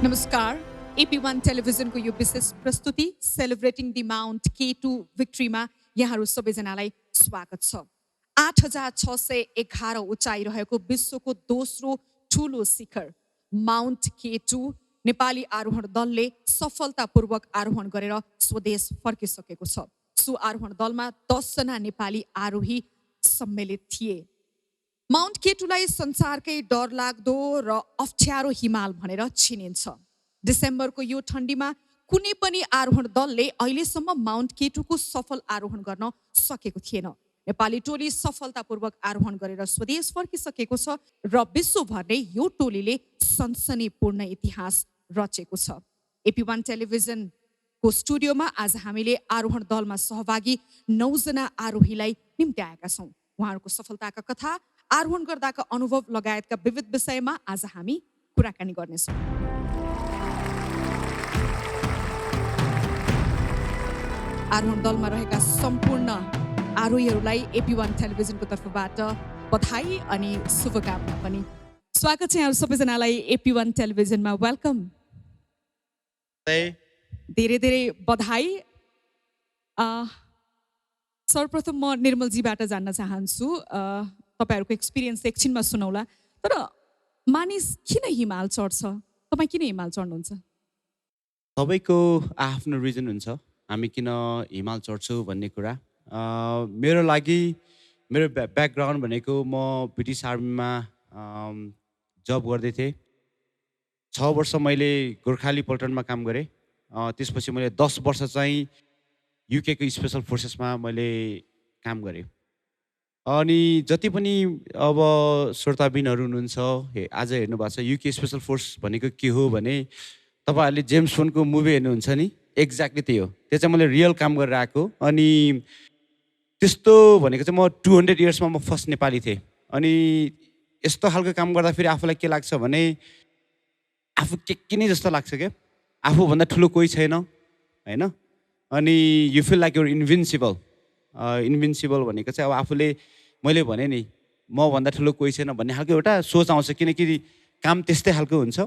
नमस्कार AP1 टेलिभिजनको यो विशेष प्रस्तुति सेलिब्रेटिङ द माउन्ट K2 भिक्ट्रीमा यहाँहरू सबैजनालाई स्वागत छ। 8611 उचाइ रहेको विश्वको दोस्रो ठुलो शिखर माउन्ट K2 नेपाली आरोहण दलले सफलतापूर्वक आरोहण गरेर स्वदेश फर्किसकेको छ। सो आरोहण दलमा 10 जना नेपाली आरोही सम्मिलित थिए। माउन्ट K2लाई संसारकै डरलाग्दो र अप्ठ्यारो हिमाल भनेर चिनिन्छ। डिसेम्बरको यो ठण्डीमा कुनै पनि आरोहण दलले अहिलेसम्म माउन्ट K2को सफल आरोहण गर्न सकेको थिएन। नेपाली टोली सफलतापूर्वक आरोहण गरेर स्वदेश फर्किसकेको छ र विश्वभर नै यो टोलीले सनसनीपूर्ण इतिहास रचेको छ। AP1 टेलिभिजनको स्टुडियोमा आज हामीले आरोहण दलमा सहभागी 9 जना आरोहीलाई निम्त्याएका छौँ। उहाँहरूको सफलताका कथा, आरोहण गर्दाका अनुभव लगायतका विविध विषयमा आज हामी कुराकानी गर्नेछौँ। आरोहण दलमा रहेका सम्पूर्ण आरोहीहरूलाई AP1 टेलिभिजनको तर्फबाट बधाई अनि शुभकामना पनि। स्वागत छ यहाँहरू सबैजनालाई AP1 टेलिभिजनमा। वेलकम। धेरै धेरै बधाई। सर्वप्रथम म निर्मलजीबाट जान्न चाहन्छु। तपाईहरुको एक्सपिरियन्स एकछिनमा सुनौला, तर मानिस किन हिमाल चढ्छ? तपाई किन हिमाल चढ्नुहुन्छ? सबैको आफ्नो रिजन हुन्छ हामी किन हिमाल चढ्छौँ भन्ने कुरा। मेरो लागि मेरो ब्याकग्राउन्ड भनेको म ब्रिटिस आर्मीमा जब गर्दै थिएँ। 6 वर्ष मैले गोर्खाली पल्टनमा काम गरेँ। त्यसपछि मैले 10 वर्ष चाहिँ UK को स्पेशल फोर्सेसमा मैले काम गरेँ। अनि जति पनि अब श्रोताबिनहरू हुनुहुन्छ आज हेर्नु भएको छ, UK स्पेशल फोर्स भनेको के हो भने तपाईहरुले जेम्स बोन्डको मुभी हेर्नुहुन्छ नि, एक्ज्याक्टली त्यही हो। त्यो चाहिँ मैले रियल काम गरेर आएको। अनि त्यस्तो भनेको चाहिँ म 200 इयर्समा म फर्स्ट नेपाली थिएँ। अनि यस्तो खालको काम गर्दा फेरि आफूलाई के लाग्छ भने आफू के नै जस्तो लाग्छ क्या। आफूभन्दा ठुलो कोही छैन हैन। अनि यु फिल लाइक युर इन्भिन्सिबल। इन्भिन्सिबल भनेको चाहिँ अब आफूले मैले भने नि म भन्दा ठुलो कोही छैन भन्ने खालको एउटा सोच आउँछ, किनकि काम त्यस्तै खालको हुन्छ।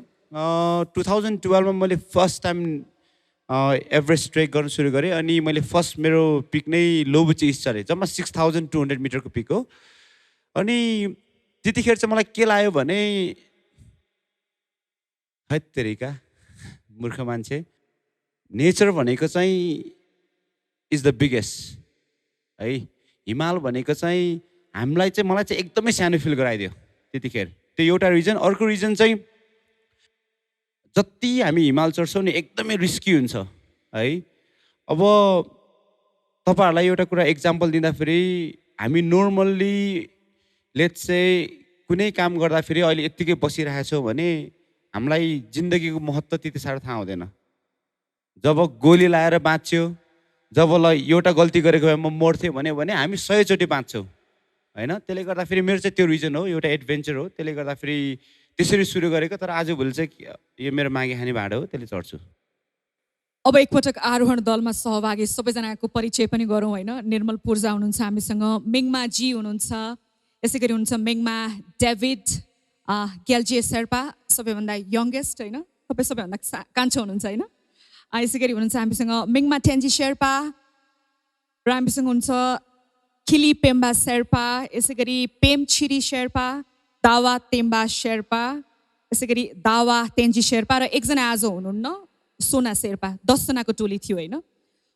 2012 मा मैले फर्स्ट टाइम एभरेस्ट ट्रेक गर्न सुरु गरेँ। अनि मैले फर्स्ट मेरो पिक नै लोबुची इस्ट चढेँ, जम्मा 6200 मिटरको पिक हो। अनि त्यतिखेर चाहिँ मलाई के लाग्यो भने हैत तेरिका मूर्ख मान्छे, नेचर भनेको चाहिँ इज द बिगेस्ट है। हिमाल भनेको चाहिँ हामीलाई चाहिँ मलाई चाहिँ एकदमै सानो फिल गराइदियो त्यतिखेर। त्यो एउटा रिजन। अर्को रिजन चाहिँ जति हामी हिमाल चढ्छौँ नि एकदमै रिस्की हुन्छ है। अब तपाईहरुलाई एउटा कुरा एक्जाम्पल दिँदाखेरि हामी नर्मल्ली लेट्स से कुनै काम गर्दाखेरि अहिले यत्तिकै बसिरहेको छौँ भने हामीलाई जिन्दगीको महत्त्व त्यति साह्रो थाहा हुँदैन। जब गोली लाएर बाँच्यो, जब ल एउटा गल्ती गरेको भए म मर्थेँ भने हामी 100 चोटि बाँच्छौँ हैन। त्यसले गर्दा फेरि मेरो चाहिँ त्यो रिजन हो, एउटा एडभेन्चर हो। त्यसले गर्दा फेरि त्यसरी सुरु गरेको। तर आजभोलि चाहिँ यो मेरो मागे खाने भाँडो हो, त्यसले चढ्छु। अब एकपटक आरोहण दलमा सहभागी सबैजनाको परिचय पनि गरौँ हैन। निर्मल पूर्जा हुनुहुन्छ हामीसँग, मेङमा जी हुनुहुन्छ, यसै गरी हुनुहुन्छ मेङमा डेभिड, ग्याल्जे शेर्पा सबैभन्दा यङ्गेस्ट हैन, तपाई सबैभन्दा कान्छो हुनुहुन्छ हैन। यसै गरी हुनुहुन्छ हामीसँग मेङमा टेन्जी शेर्पा र हामीसँग हुन्छ खिली पेम्बा शेर्पा, यसै गरी पेम छिरी शेर्पा, दावा तेम्बा शेर्पा, यसै गरी दावा तेन्जी शेर्पा र एकजना आज हुनुहुन्न सोना शेर्पा। 10 जनाको टोली थियो हैन।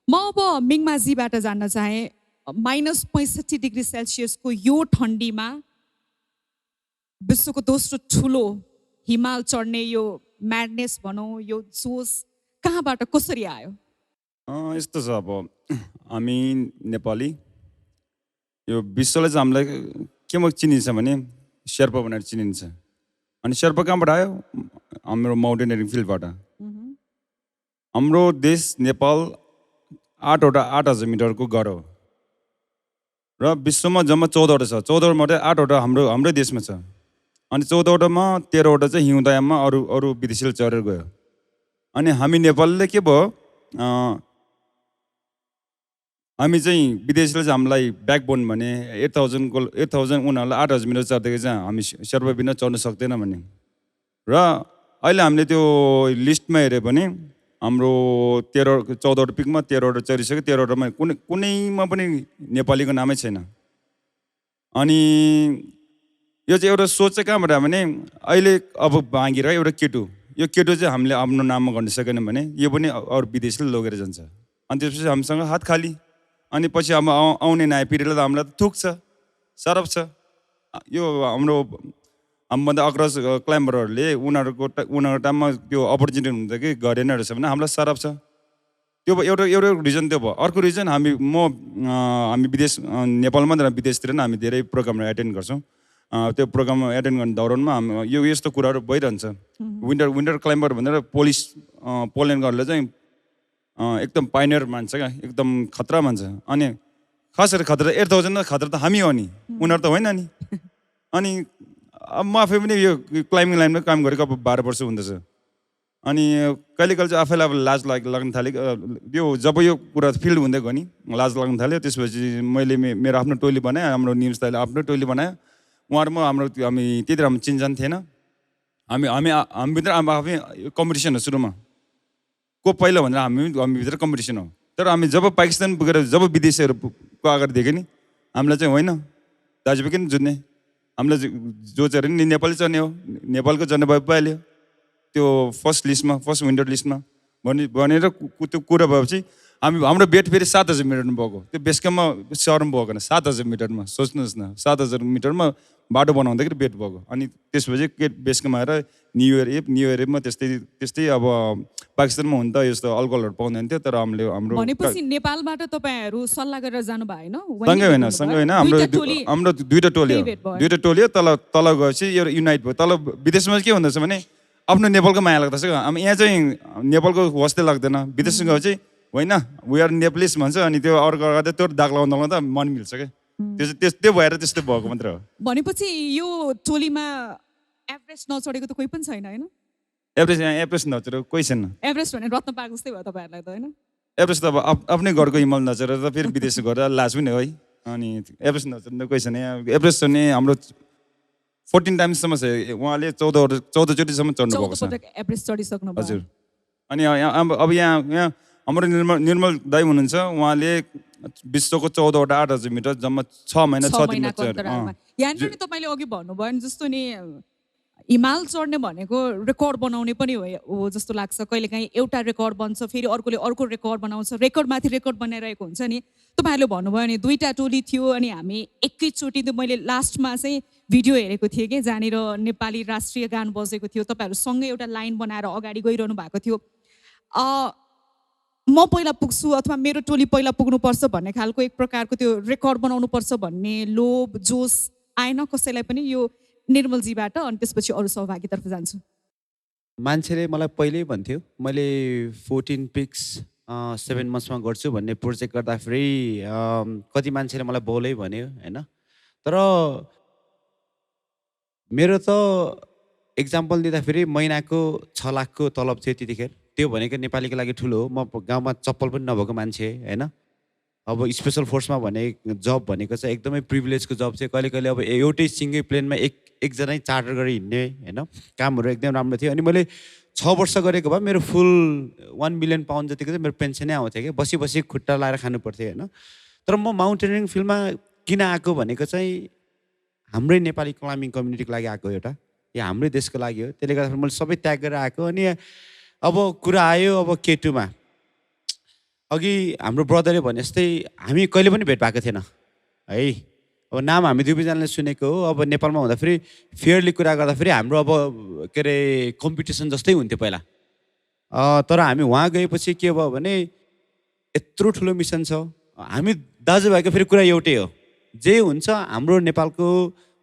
म अब मिङमाजीबाट जान्न चाहे, -65 डिग्री सेल्सियसको यो ठण्डीमा विश्वको दोस्रो ठुलो हिमाल चढ्ने यो म्याडनेस भनौँ, यो जोस कहाँबाट कसरी आयो? यस्तो छ, अब हामी नेपाली यो विश्वले चाहिँ हामीलाई केमा चिनिन्छ भने शेर्पा भनेर चिनिन्छ। अनि शेर्पा कहाँबाट आयो? हाम्रो माउन्टेनियरिङ फिल्डबाट। हाम्रो देश नेपाल 8,000 मिटरको गढ हो र विश्वमा जम्मा 14वटा छ। 14 मध्ये 8वटा हाम्रै देशमा छ। अनि 14वटामा 13वटा चाहिँ हिउँदयामा अरू विदेशीले चढेर गयो। अनि हामी नेपालले के भयो, हामी चाहिँ विदेशीले चाहिँ हामीलाई ब्याकबोन भने 8,000 उनीहरूलाई 8,000 मिटर चढ्दाखेरि चाहिँ हामी शेर्पा बिना चढ्न सक्दैन भने। र अहिले हामीले त्यो लिस्टमा हेऱ्यो भने हाम्रो 14वटा पिकमा 13वटा चढिसक्यो, 13वटामा कुनैमा पनि नेपालीको नामै छैन। अनि यो चाहिँ एउटा सोच चाहिँ कहाँबाट आयो भने अहिले अब भाँगेर एउटा केटु, यो केटु चाहिँ हामीले आफ्नो नाममा गर्न सकेन भने यो पनि अरू विदेशले लगेर जान्छ। अनि त्यसपछि हामीसँग हात खाली। अनि पछि अब आउने नयाँ पिँढीलाई त हामीलाई त थुक्छ, सरफ छ। यो हाम्रो हामीभन्दा अग्रज क्लाइम्बरहरूले उनीहरूको टाइममा त्यो अपर्च्युनिटी हुन्छ कि गरेन रहेछ भने हामीलाई सरफ छ। त्यो भयो एउटा रिजन त्यो भयो। अर्को रिजन हामी विदेश नेपालमा र विदेशतिर नै हामी धेरै प्रोग्रामहरू एटेन्ड गर्छौँ। त्यो प्रोग्राम एटेन्ड गर्ने दौरानमा यो यस्तो कुराहरू भइरहन्छ। विन्टर क्लाइम्बर भनेर पोल्यान्डहरूले चाहिँ एकदम पाइनियर मान्छ क्या, एकदम खतरा मान्छ। अनि खास गरी खतरा 8000 खतरा त हामी हो नि, उनीहरू त होइन नि। अनि अब म आफै पनि यो क्लाइम्बिङ लाइनमा काम गरेको अब 12 वर्ष हुँदैछ। अनि कहिले कहिले चाहिँ आफैलाई अब लाज लाग्न थाल्यो। यो जब यो कुरा फिल्ड हुँदै गयो नि लाज लाग्न थाल्यो। त्यसपछि मैले मेरो आफ्नो टोली बनाएँ, हाम्रो नियम दाइले आफ्नो टोली बनायो। उहाँहरूमा हामी त्यति राम्रो चिनजान थिएन। हामीभित्र आफै कम्पिटिसन हो सुरुमा, को पहिला भनेर हामीभित्र कम्पिटिसन हो। तर हामी जब पाकिस्तान पुगेर जब विदेशीहरूको अगाडि देख्यो नि हामीलाई चाहिँ होइन दाजुभाइ किन जुत्ने, हामीलाई जो चाहिँ नि नेपाली चढ्ने हो, नेपालको चढ्ने भए पाइहाल्यो त्यो फर्स्ट लिस्टमा, फर्स्ट विन्टर लिस्टमा भनेर त्यो कुरा भएपछि हाम्रो बेट फेरि 7000 मिटरमा भएको। त्यो बेसकममा सहरमा भएको होइन, 7000 मिटरमा। सोच्नुहोस् न, 7000 मिटरमा बाटो बनाउँदाखेरि बेट भएको। अनि त्यसपछि बेसकम आएर न्यु इयर एभमा त्यस्तै अब पाकिस्तानमा हुन त यस्तो अल्कोहलहरू पाउँदैन थियो। तर हाम्रो भनेपछि नेपालबाट तपाईँहरू सल्लाह गरेर जानु भयो होइन? सँगै होइन, हाम्रो दुईवटा टोली हो। तल गएपछि यो युनाइट भयो। तल विदेशमा के हुँदछ भने आफ्नो नेपालको माया लाग्दछ क्या। अब यहाँ चाहिँ नेपालको वास्तै लाग्दैन। विदेशमा गएपछि होइन वी आर नेपालिस भन्छ। अनि त्यो अर्को त्यो दाग लगाउँदा मन मिल्छ क्या। त्यो भएर त्यस्तो भएको मात्र हो। भनेपछि यो टोलीमा एभरेस्ट नचढेको त कोही पनि छैन होइन? एभरेस्ट नचढेको कोही छैन। एभरेस्ट भने रत्न पाएको जस्तै भयो तपाईँहरूलाई त होइन? एभरेस्ट त अब आफ्नै घरको हिमाल नचढेर त फेरि विदेश गएर लाज पनि है। अनि एभरेस्ट नचढ्ने कोही छैन। एभरेस्ट चढ्ने हाम्रो 14 टाइम्ससम्म छ। उहाँले 14चोटिसम्म चढ्नु भएको छ। एभरेस्ट चढिसक्नु भयो। हजुर। अनि अब यहाँ हाम्रो निर्मल दाइ हुनुहुन्छ, उहाँले विश्वको 14वटा 8000 मिटर जम्मा 6 महिना 6 दिनमा यहाँनिर नि तपाईँले अघि भन्नुभयो नि जस्तो नि हिमाल चढ्ने भनेको रेकर्ड बनाउने पनि हो जस्तो लाग्छ। कहिलेकाहीँ एउटा रेकर्ड बन्छ, फेरि अर्कोले अर्को रेकर्ड बनाउँछ, रेकर्डमाथि रेकर्ड बनाइरहेको हुन्छ नि। तपाईँहरूले भन्नुभयो नि 2टा टोली थियो अनि हामी एकैचोटि त्यो मैले लास्टमा चाहिँ भिडियो हेरेको थिएँ कि जहाँनिर नेपाली राष्ट्रिय गान बजेको थियो। तपाईँहरू सँगै एउटा लाइन बनाएर अगाडि गइरहनु भएको थियो। म पहिला पुग्छु अथवा मेरो टोली पहिला पुग्नुपर्छ भन्ने खालको एक प्रकारको त्यो रेकर्ड बनाउनुपर्छ भन्ने लोभ जोस आएन कसैलाई पनि यो निर्मलजीबाट? अनि त्यसपछि अरू सहभागीतर्फ जान्छु। मान्छेले मलाई पहिल्यै भन्थ्यो मैले 14 पिक्स 7 मन्थ्समा गर्छु भन्ने प्रोजेक्ट गर्दाखेरि कति मान्छेले मलाई बोलै भन्यो होइन। तर मेरो त एक्जाम्पल दिँदाखेरि महिनाको 6 लाखको तलब थियो त्यतिखेर। त्यो भनेको नेपालीको लागि ठुलो हो। म गाउँमा चप्पल पनि नभएको मान्छे होइन। अब स्पेसल फोर्समा भने जब भनेको चाहिँ एकदमै प्रिभिलेजको जब थियो। कहिले अब एउटै सिङ्गै प्लेनमा एकजना चार्टर गरेर हिँड्ने होइन, कामहरू एकदम राम्रो थियो। अनि मैले 6 वर्ष गरेको भए मेरो फुल 1 मिलियन पाउन्ड जतिको चाहिँ मेरो पेन्सनै आउँथ्यो कि बसी खुट्टा लाएर खानु पर्थ्यो होइन। तर म माउन्टेनियरिङ फिल्डमा किन आएको भनेको चाहिँ हाम्रै नेपाली क्लाइम्बिङ कम्युनिटीको लागि आएको, एउटा या हाम्रै देशको लागि हो। त्यसले गर्दाखेरि मैले सबै त्याग गरेर आएको। अनि अब कुरा आयो अब केटुमा, अघि हाम्रो ब्रदरले भने जस्तै हामी कहिले पनि भेट भएको थिएन है। अब नाम हामी दुवैजनाले सुनेको हो। अब नेपालमा हुँदाखेरि फेयरली कुरा गर्दाखेरि हाम्रो अब के अरे कम्पिटिसन जस्तै हुन्थ्यो पहिला। तर हामी वहाँ गएपछि के भयो भने यत्रो ठुलो मिसन छ। हामी दाजुभाइको फेरि कुरा एउटै हो, जे हुन्छ हाम्रो नेपालको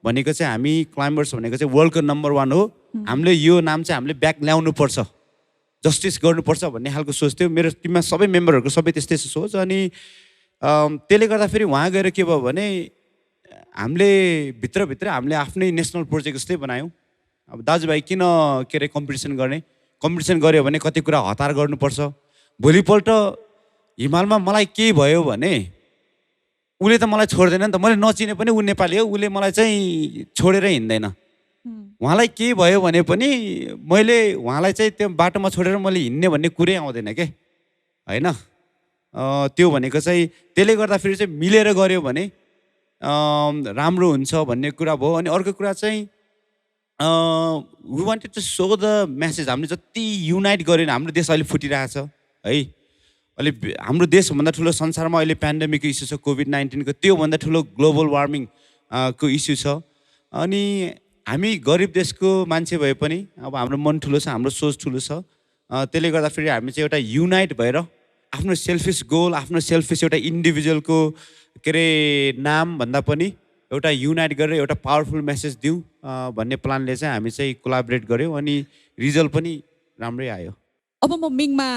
भनेको चाहिँ हामी क्लाइम्बर्स भनेको चाहिँ वर्ल्डको नम्बर 1 हो। हामीले यो नाम चाहिँ हामीले ब्याक ल्याउनुपर्छ, जस्टिस गर्नुपर्छ भन्ने खालको सोच थियो। मेरो टिममा सबै मेम्बरहरूको सबै त्यस्तै सोच। अनि त्यसले गर्दाखेरि वहाँ गएर के भयो भने हामीले भित्रभित्र हामीले आफ्नै नेसनल प्रोजेक्ट जस्तै बनायौँ। अब दाजुभाइ किन के अरे कम्पिटिसन गर्ने, कम्पिटिसन गऱ्यो भने कति कुरा हतार गर्नुपर्छ। भोलिपल्ट हिमालमा मलाई केही भयो भने उसले त मलाई छोड्दैन नि त। मैले नचिने पनि ऊ नेपाली हो, उसले मलाई चाहिँ छोडेर हिँड्दैन। उहाँलाई के भयो भने पनि मैले उहाँलाई चाहिँ त्यो बाटोमा छोडेर मैले हिँड्ने भन्ने कुरै आउँदैन के होइन। त्यो भनेको चाहिँ त्यसले गर्दाखेरि चाहिँ मिलेर गऱ्यो भने राम्रो हुन्छ भन्ने कुरा भयो। अनि अर्को कुरा चाहिँ we wanted to show the message. हामीले जति युनाइट गऱ्यो भने हाम्रो देश अहिले फुटिरहेको छ है। अहिले हाम्रो देशभन्दा ठुलो संसारमा अहिले पेन्डेमिकको इस्यु छ, कोभिड-19को, त्योभन्दा ठुलो ग्लोबल वार्मिङ को इस्यु छ। अनि हामी गरिब देशको मान्छे भए पनि अब हाम्रो मन ठुलो छ, हाम्रो सोच ठुलो छ। त्यसले गर्दाखेरि हामी चाहिँ एउटा युनाइट भएर आफ्नो सेल्फिस गोल, आफ्नो सेल्फिस एउटा इन्डिभिजुअलको के अरे नाम भन्दा पनि एउटा युनाइट गरेर एउटा पावरफुल मेसेज दिउँ भन्ने प्लानले चाहिँ हामी चाहिँ कोलाबरेट गऱ्यौँ अनि रिजल्ट पनि राम्रै आयो। अब म मिङमा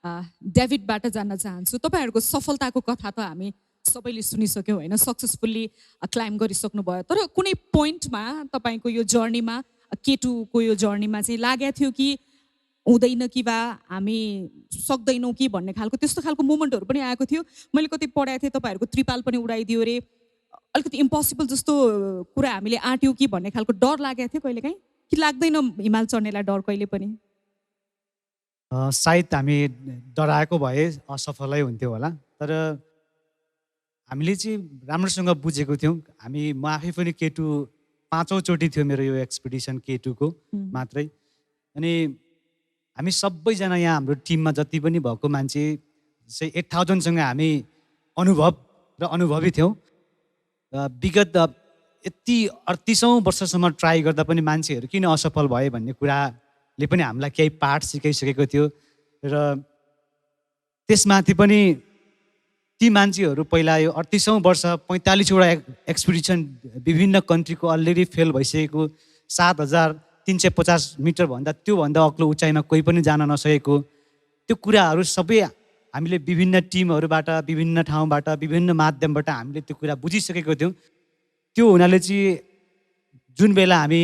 डेभिडबाट जान्न चाहन्छु। तपाईँहरूको सफलताको कथा त हामी सबैले सुनिसक्यौँ होइन, सक्सेसफुल्ली क्लाइम्ब गरिसक्नु भयो। तर कुनै पोइन्टमा तपाईँको यो जर्नीमा, केटुको यो जर्नीमा चाहिँ लागेको थियो कि हुँदैन कि बा हामी सक्दैनौँ कि भन्ने खालको त्यस्तो खालको मोमेन्टहरू पनि आएको थियो। मैले कति पढाएको थिएँ तपाईँहरूको त्रिपाल पनि उडाइदियो अरे, अलिकति इम्पोसिबल जस्तो कुरा हामीले आँट्यौँ कि भन्ने खालको डर लागेको थियो कहिलेकाहीँ, कि लाग्दैन हिमाल चढ्नेलाई डर कहिले पनि? सायद हामी डराएको भए असफलै हुन्थ्यो होला। तर हामीले चाहिँ राम्रोसँग बुझेको थियौँ। म आफै पनि केटु 5औं चोटि थियो मेरो यो एक्सपिडिसन केटुको मात्रै। अनि हामी सबैजना यहाँ हाम्रो टिममा जति पनि भएको मान्छे चाहिँ 8000सँग हामी अनुभव र अनुभवी थियौँ। विगत यति 38औं वर्षसम्म ट्राई गर्दा पनि मान्छेहरू किन असफल भए भन्ने कुराले पनि हामीलाई केही पाठ सिकाइसकेको थियो। र त्यसमाथि पनि ती मान्छेहरू पहिला यो 38औं वर्ष 45वटा एक्सपिडिसन विभिन्न कन्ट्रीको अलरेडी फेल भइसकेको, 7350 मिटरभन्दा त्योभन्दा अग्लो उचाइमा कोही पनि जान नसकेको, त्यो कुराहरू सबै हामीले विभिन्न टिमहरूबाट, विभिन्न ठाउँबाट, विभिन्न माध्यमबाट हामीले त्यो कुरा बुझिसकेको थियौँ। त्यो हुनाले चाहिँ जुन बेला हामी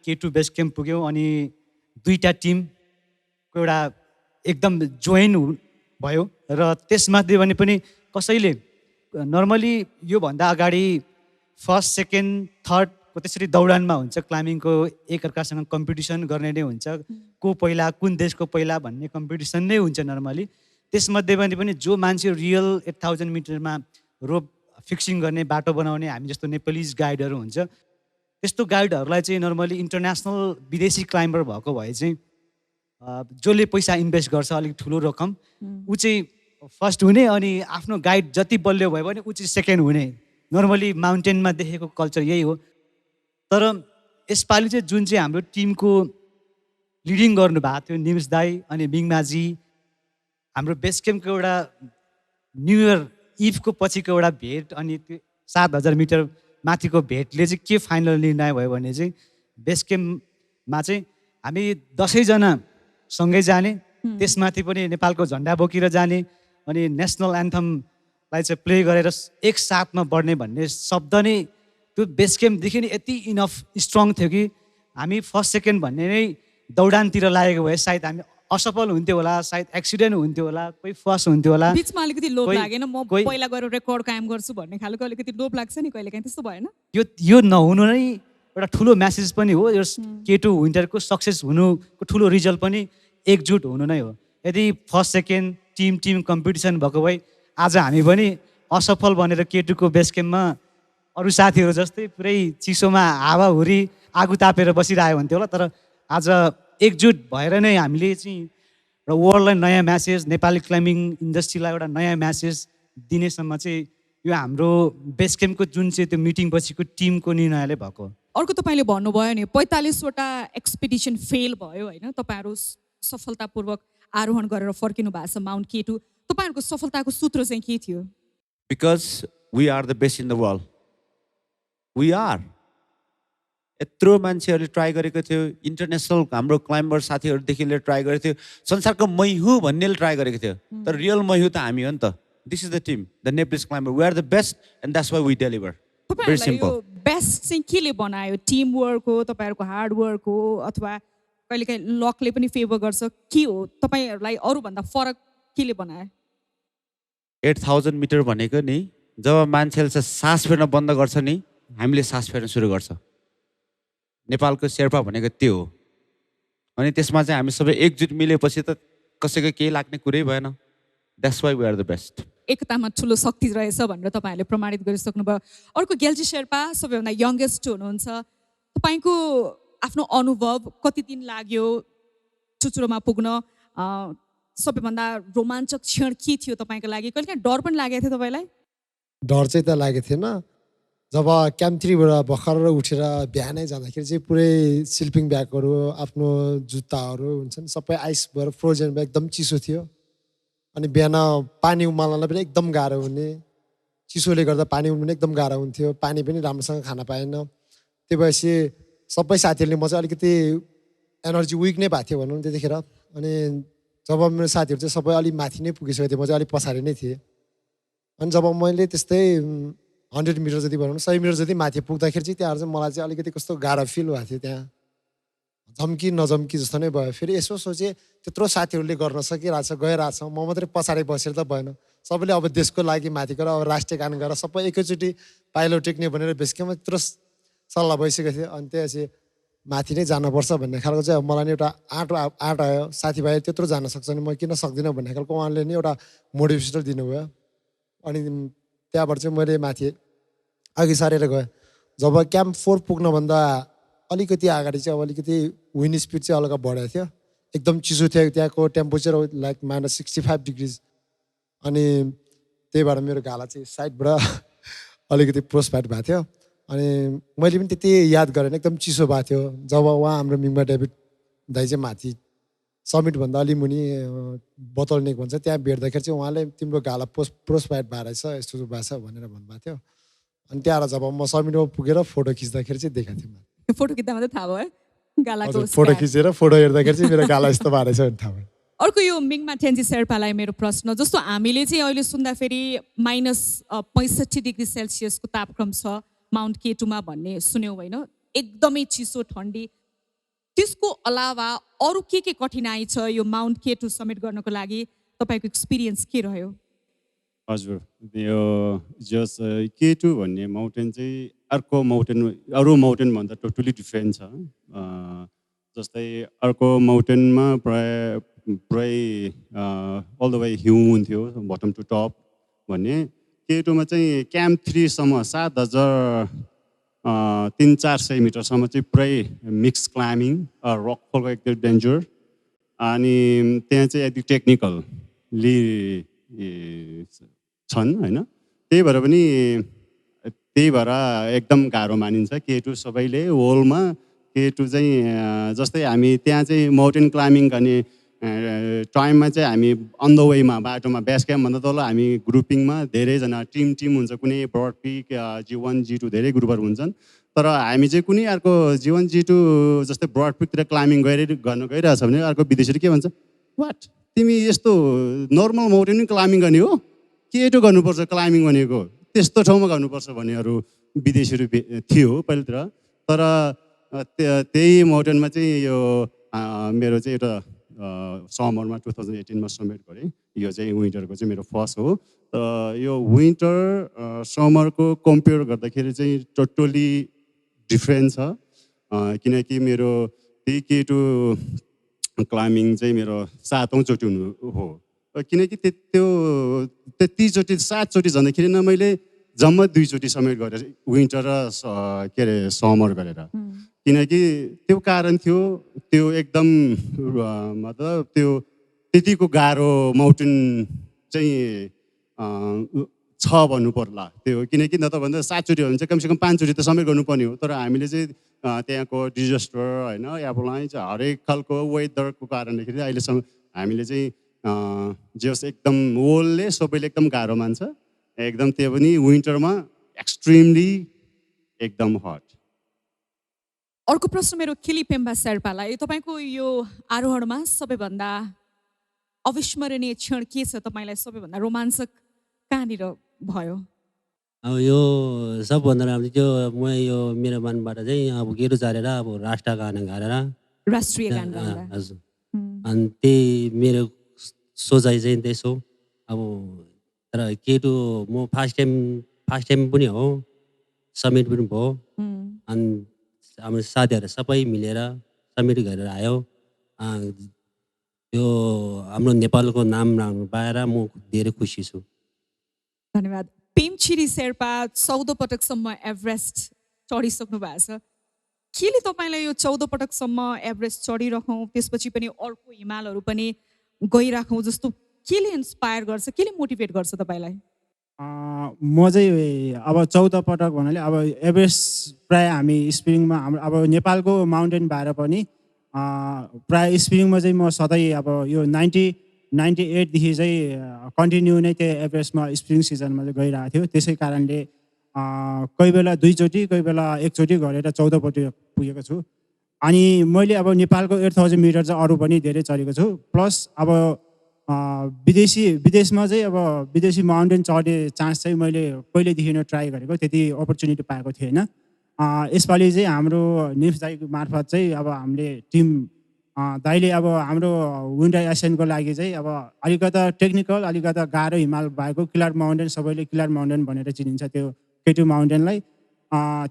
केटु बेस क्याम्प पुग्यौँ अनि दुईवटा टिमको एउटा एकदम जोइन भयो। र त्यसमध्ये भने पनि कसैले नर्मली योभन्दा अगाडि फर्स्ट, सेकेन्ड, थर्डको त्यसरी दौडानमा हुन्छ, क्लाइम्बिङको एकअर्कासँग कम्पिटिसन गर्ने नै हुन्छ, को पहिला, कुन देशको पहिला भन्ने कम्पिटिसन नै हुन्छ नर्मली। त्यसमध्ये पनि जो मान्छे रियल 8000 मिटरमा रोप फिक्सिङ गर्ने, बाटो बनाउने हामी जस्तो नेपालीज गाइडहरू हुन्छ, त्यस्तो गाइडहरूलाई चाहिँ नर्मली इन्टरनेसनल विदेशी क्लाइम्बर भएको भए चाहिँ जसले पैसा इन्भेस्ट गर्छ अलिक ठुलो रकम, ऊ चाहिँ फर्स्ट हुने, अनि आफ्नो गाइड जति बलियो भयो भने ऊ चाहिँ सेकेन्ड हुने। नर्मली माउन्टेनमा देखेको कल्चर यही हो। तर यसपालि चाहिँ जुन चाहिँ हाम्रो टिमको लिडिङ गर्नुभएको थियो निमिष दाई अनि मिङमाजी, हाम्रो बेस क्याम्पको एउटा न्यु इयर इभको पछिको एउटा भेट अनि त्यो 7000 मिटर माथिको भेटले चाहिँ के फाइनल निर्णय भयो भने चाहिँ बेस क्याम्पमा चाहिँ हामी 10 जना सँगै जाने, त्यसमाथि पनि नेपालको झन्डा बोकेर जाने अनि नेसनल एन्थमलाई चाहिँ प्ले गरेर एक साथमा बढ्ने भन्ने शब्द नै त्यो बेस क्याम्पदेखि नै यति इनफ स्ट्रङ थियो कि हामी फर्स्ट सेकेन्ड भन्ने नै दौडानतिर लागेको भए सायद हामी असफल हुन्थ्यो होला, सायद एक्सिडेन्ट हुन्थ्यो होला, कोही फर्स्ट हुन्थ्यो होला। बिचमा अलिकति लोभ लागेन, म पहिला गएर रेकर्ड कायम गर्छु भन्ने खालको अलिकति लोभ लाग्छ नि कहिलेकाहीँ, त्यस्तो भएन? यो नहुनु नै एउटा ठुलो मेसेज पनि हो। यो केटु विन्टरको सक्सेस हुनुको ठुलो रिजल्ट पनि एकजुट हुनु नै हो। यदि फर्स्ट सेकेन्ड टिम कम्पिटिसन भएको भए आज हामी पनि असफल भनेर केटुको बेस क्याम्पमा अरू साथीहरू जस्तै पुरै चिसोमा हावाहुरी आगो तापेर बसिरहेको हुन्थ्यो होला। तर आज एकजुट भएर नै हामीले चाहिँ एउटा वर्ल्डलाई नयाँ म्यासेज, नेपाली क्लाइम्बिङ इन्डस्ट्रीलाई एउटा नयाँ म्यासेज दिनेसम्म चाहिँ यो हाम्रो बेस क्याम्पको जुन चाहिँ त्यो मिटिङ पछिको टिमको निर्णयले भएको। अर्को तपाईँले भन्नुभयो नि 45वटा एक्सपिडिसन फेल भयो होइन, तपाईँहरू सफलतापूर्वक आरोहण गरेर फर्किनु भएको छ माउन्ट केटु। तपाईँहरूको सफलताको सूत्र चाहिँ के थियो? Because we are the best in the world. We are. यत्रो मान्छेहरूले ट्राई गरेको थियो, इन्टरनेसनल हाम्रो क्लाइम्बर साथीहरूदेखि लिएर ट्राई गरेको थियो, संसारको मै हुँ भन्नेले ट्राई गरेको थियो। तर रियल मै हुँ त हामी हो नि त। This is the team, the Nepalese climber. We are the best and that's why we deliver. Very simple. Best चाहिँ केले बनायो? टिम वर्क हो, तपाईँहरूको हार्ड वर्क हो, अथवा कहिलेकाहीँ लकले पनि फेभर गर्छ, के हो? तपाईँहरूलाई अरूभन्दा फरक केले बनायो? 8000 मिटर भनेको नि जब मान्छेले चाहिँ सास फेर्न बन्द गर्छ नि, हामीले सास फेर्न सुरु गर्छ। नेपालको शेर्पा भनेको त्यो हो। अनि त्यसमा चाहिँ हामी सबै एकजुट मिलेपछि त कसैको केही लाग्ने कुरै भएन। That's why we are the best. एकतामा ठुलो शक्ति रहेछ भनेर तपाईँहरूले प्रमाणित गरिसक्नुभयो। अर्को ग्याल्जी शेर्पा सबैभन्दा यङ्गेस्ट हुनुहुन्छ। तपाईँको आफ्नो अनुभव कति दिन लाग्यो चुचुरोमा पुग्न? सबैभन्दा रोमाञ्चक क्षण के थियो तपाईँको लागि? कहिलेकाहीँ डर पनि लागेको थियो तपाईँलाई? डर चाहिँ त लागेको थिएन। जब क्याम्प 3बाट भर्खर उठेर बिहानै जाँदाखेरि चाहिँ पुरै स्लिपिङ ब्यागहरू आफ्नो जुत्ताहरू हुन्छन् सबै आइस भएर फ्रोजन भयो, एकदम चिसो थियो। अनि बिहान पानी उमाल्नलाई पनि एकदम गाह्रो हुने, चिसोले गर्दा पानी उमाल्नु एकदम गाह्रो हुन्थ्यो। पानी पनि राम्रोसँग खान पाएन। त्यो भएपछि सबै साथीहरूले म चाहिँ अलिकति एनर्जी विक नै भएको थियो भनौँ त्यतिखेर। अनि जब मेरो साथीहरू चाहिँ सबै अलिक माथि नै पुगिसकेको थियो, म चाहिँ अलिक पछाडि नै थिएँ। अनि जब मैले त्यस्तै 100 मिटर जति भनौँ 100 मिटर जति माथि पुग्दाखेरि चाहिँ त्यहाँ चाहिँ मलाई चाहिँ अलिकति कस्तो गाह्रो फिल भएको थियो। त्यहाँ झम्की नजम्की जस्तो नै भयो। फेरि यसो सोचेँ त्यत्रो साथीहरूले गर्न सकिरहेछ, गइरहेछ, म मात्रै पछाडि बसेर त भएन। सबैले अब देशको लागि माथि गएर अब राष्ट्रिय गान गरेर सबै एकैचोटि पाइलो टेक्ने भनेर बेसक्याम्पमा त्यत्रो सल्लाह भइसकेको थियो। अनि त्यसपछि माथि नै जानुपर्छ भन्ने खालको चाहिँ अब मलाई नि एउटा आँट आयो। साथीभाइ त्यत्रो जान सक्छ नि म किन सक्दिनँ भन्ने खालको उहाँले नि एउटा मोटिभेसनल दिनुभयो। अनि त्यहाँबाट चाहिँ मैले माथि अघि सारेर गएँ। जब क्याम्प 4 पुग्नभन्दा अलिकति अगाडि चाहिँ अब अलिकति विन्ड स्पिड चाहिँ हल्का बढेको थियो। एकदम चिसो थियो। त्यहाँको टेम्परेचर लाइक -65 डिग्रिज। अनि त्यही भएर मेरो गाला चाहिँ साइडबाट अलिकति प्रोस्पाइट भएको थियो। अनि मैले पनि त्यति याद गरेन, एकदम चिसो भएको थियो। जब उहाँ हाम्रो मिङमा डेभिड दाइ चाहिँ माथि समिटभन्दा अलि मुनि बोतलनेक भन्छ त्यहाँ भेट्दाखेरि चाहिँ उहाँले तिम्रो गाला प्रोस्पाइट भएको रहेछ, यस्तो भएको छ भनेर भन्नुभएको थियो। अनि त्यहाँ जब म समिटमा पुगेर फोटो खिच्दाखेरि चाहिँ देखाएको थिएँ। फोटो खिच्दा मात्रै थाहा भयो गालाको फोटो खिचेर फोटो हेर्दाखेरि चाहिँ मेरो गाला यस्तो भएको रहेछ भने थाहा भयो। अर्को यो मिङमा टेन्जी शेर्पालाई मेरो प्रश्न, जस्तो हामीले चाहिँ अहिले सुन्दाखेरि -65 डिग्री सेल्सियसको तापक्रम छ माउन्ट केटुमा भन्ने सुन्यौँ होइन? एकदमै चिसो ठन्डी। त्यसको अलावा अरू के कठिनाइ छ यो माउन्ट केटु समिट गर्नको लागि? तपाईँको एक्सपिरियन्स के रह्यो? हजुर, यो जस केटु भन्ने माउन्टेन चाहिँ अरू माउन्टेनभन्दा टोटली डिफ्रेन्ट छ। जस्तै अर्को माउन्टेनमा प्राय अल द वे हिउँ हुन्थ्यो बटम टु टप भन्ने। केटुमा चाहिँ क्याम्प 3 सम्म 7,300-400 मिटरसम्म चाहिँ पुरै मिक्स क्लाइम्बिङ, रकफलको एकदम डेन्जर। अनि त्यहाँ चाहिँ यदि टेक्निकल्ली छन् होइन, त्यही भएर एकदम गाह्रो मानिन्छ केटु सबैले वर्ल्डमा। केटु चाहिँ जस्तै हामी त्यहाँ चाहिँ माउन्टेन क्लाइम्बिङ गर्ने टाइममा चाहिँ हामी अन द वेमा बाटोमा बेस क्याम्पभन्दा तल हामी ग्रुपिङमा धेरैजना टिम हुन्छ। कुनै ब्रड पिक, G1 G2 धेरै ग्रुपहरू हुन्छन्। तर हामी चाहिँ कुनै अर्को G1 G2 जस्तै ब्रड पिकतिर क्लाइम्बिङ गर्न गइरहेछ भने अर्को विदेशीले के भन्छ, वाट तिमी यस्तो नर्मल माउन्टेन क्लाइम्बिङ गर्ने हो, केटो गर्नुपर्छ क्लाइम्बिङ भनेको, त्यस्तो ठाउँमा गर्नुपर्छ भन्नेहरू विदेशीहरू थियो पहिलातिर। तर त्यही माउन्टेनमा चाहिँ यो मेरो चाहिँ एउटा समरमा 2018मा समिट गरेँ। यो चाहिँ विन्टरको चाहिँ मेरो फर्स्ट हो। यो विन्टर समरको कम्पेयर गर्दाखेरि चाहिँ टोटली डिफ्रेन्ट छ। किनकि मेरो त्यही केटु क्लाइम्बिङ चाहिँ मेरो 7औं चोटि हो। किनकि त्यतिचोटि 7 चोटि जाँदाखेरि न मैले जम्मा 2 चोटि समेट गरेर विन्टर र समर गरेर। किनकि त्यो कारण थियो, त्यो एकदम मतलब त्यो त्यतिको गाह्रो माउन्टेन चाहिँ छ भन्नु पर्ला त्यो। किनकि न त भन्दा 7 चोटि हो भने चाहिँ कमसेकम 5 चोटि त समेट गर्नुपर्ने हो। तर हामीले चाहिँ त्यहाँको डिजास्टर होइन, एभलान्च हरेक खालको वेदरको कारणले अहिलेसम्म हामीले चाहिँ जस एकदम वर्ल्डले सबैले एकदम गाह्रो मान्छ एकदम, त्यो पनि विन्टरमा एक्सट्रिमली एकदम हट। अर्को प्रश्न मेरो खिली पेम्बा शेर्पालाई, तपाईँको यो आरोहणमा सबैभन्दा अविस्मरणीय क्षण के छ? तपाईँलाई सबैभन्दा रोमाञ्चक कहाँनिर भयो? अब यो सबभन्दा राम्रो त्यो म यो मेरो मनबाट चाहिँ अब गेरु झारेर अब राष्ट्रगान गाएर राष्ट्रिय गान गाउँदा। हजुर, अनि त्यही मेरो सोचाइ चाहिँ त्यसो। अब तर केटु म फर्स्ट टाइम पनि हो, समिट पनि भयो। अनि हाम्रो साथीहरू सबै मिलेर समिट गरेर आयो। यो हाम्रो नेपालको नाम राम्रो पाएर म धेरै खुसी छु। धन्यवाद। पेमछिरी शेर्पा 14 पटकसम्म एभरेस्ट चढिसक्नु भएको छ। केले तपाईँलाई यो 14 पटकसम्म एभरेस्ट चढिराखौँ, त्यसपछि पनि अर्को हिमालहरू पनि गइराखौँ जस्तो केले इन्सपायर गर्छ, केले मोटिभेट गर्छ तपाईँलाई? म चाहिँ अब 14 पटक भन्नाले अब एभरेस्ट प्राय हामी स्प्रिङमा हाम्रो अब नेपालको माउन्टेन भएर पनि प्राय स्प्रिङमा चाहिँ म सधैँ अब यो 98देखि चाहिँ कन्टिन्यू नै त्यो एभरेस्टमा स्प्रिङ सिजनमा चाहिँ गइरहेको थियो। त्यसै कारणले कोही बेला 2 चोटि कोही बेला 1 चोटि गरेर 14 पटक पुगेको छु। अनि मैले अब नेपालको 8000 मिटर चाहिँ अरू पनि धेरै चढेको छु। प्लस अब विदेशमा चाहिँ अब विदेशी माउन्टेन चढ्ने चान्स चाहिँ मैले पहिल्यैदेखि नै ट्राई गरेको, त्यति अपर्च्युनिटी पाएको थिएन। यसपालि चाहिँ हाम्रो निम्स दाइ मार्फत चाहिँ अब हामीले टिम दाइले अब हाम्रो विन्टर एसियनको लागि चाहिँ अब अलिकता टेक्निकल अलिकता गाह्रो हिमाल भएको किलार माउन्टेन, सबैले किलार माउन्टेन भनेर चिनिन्छ त्यो K2 माउन्टेनलाई।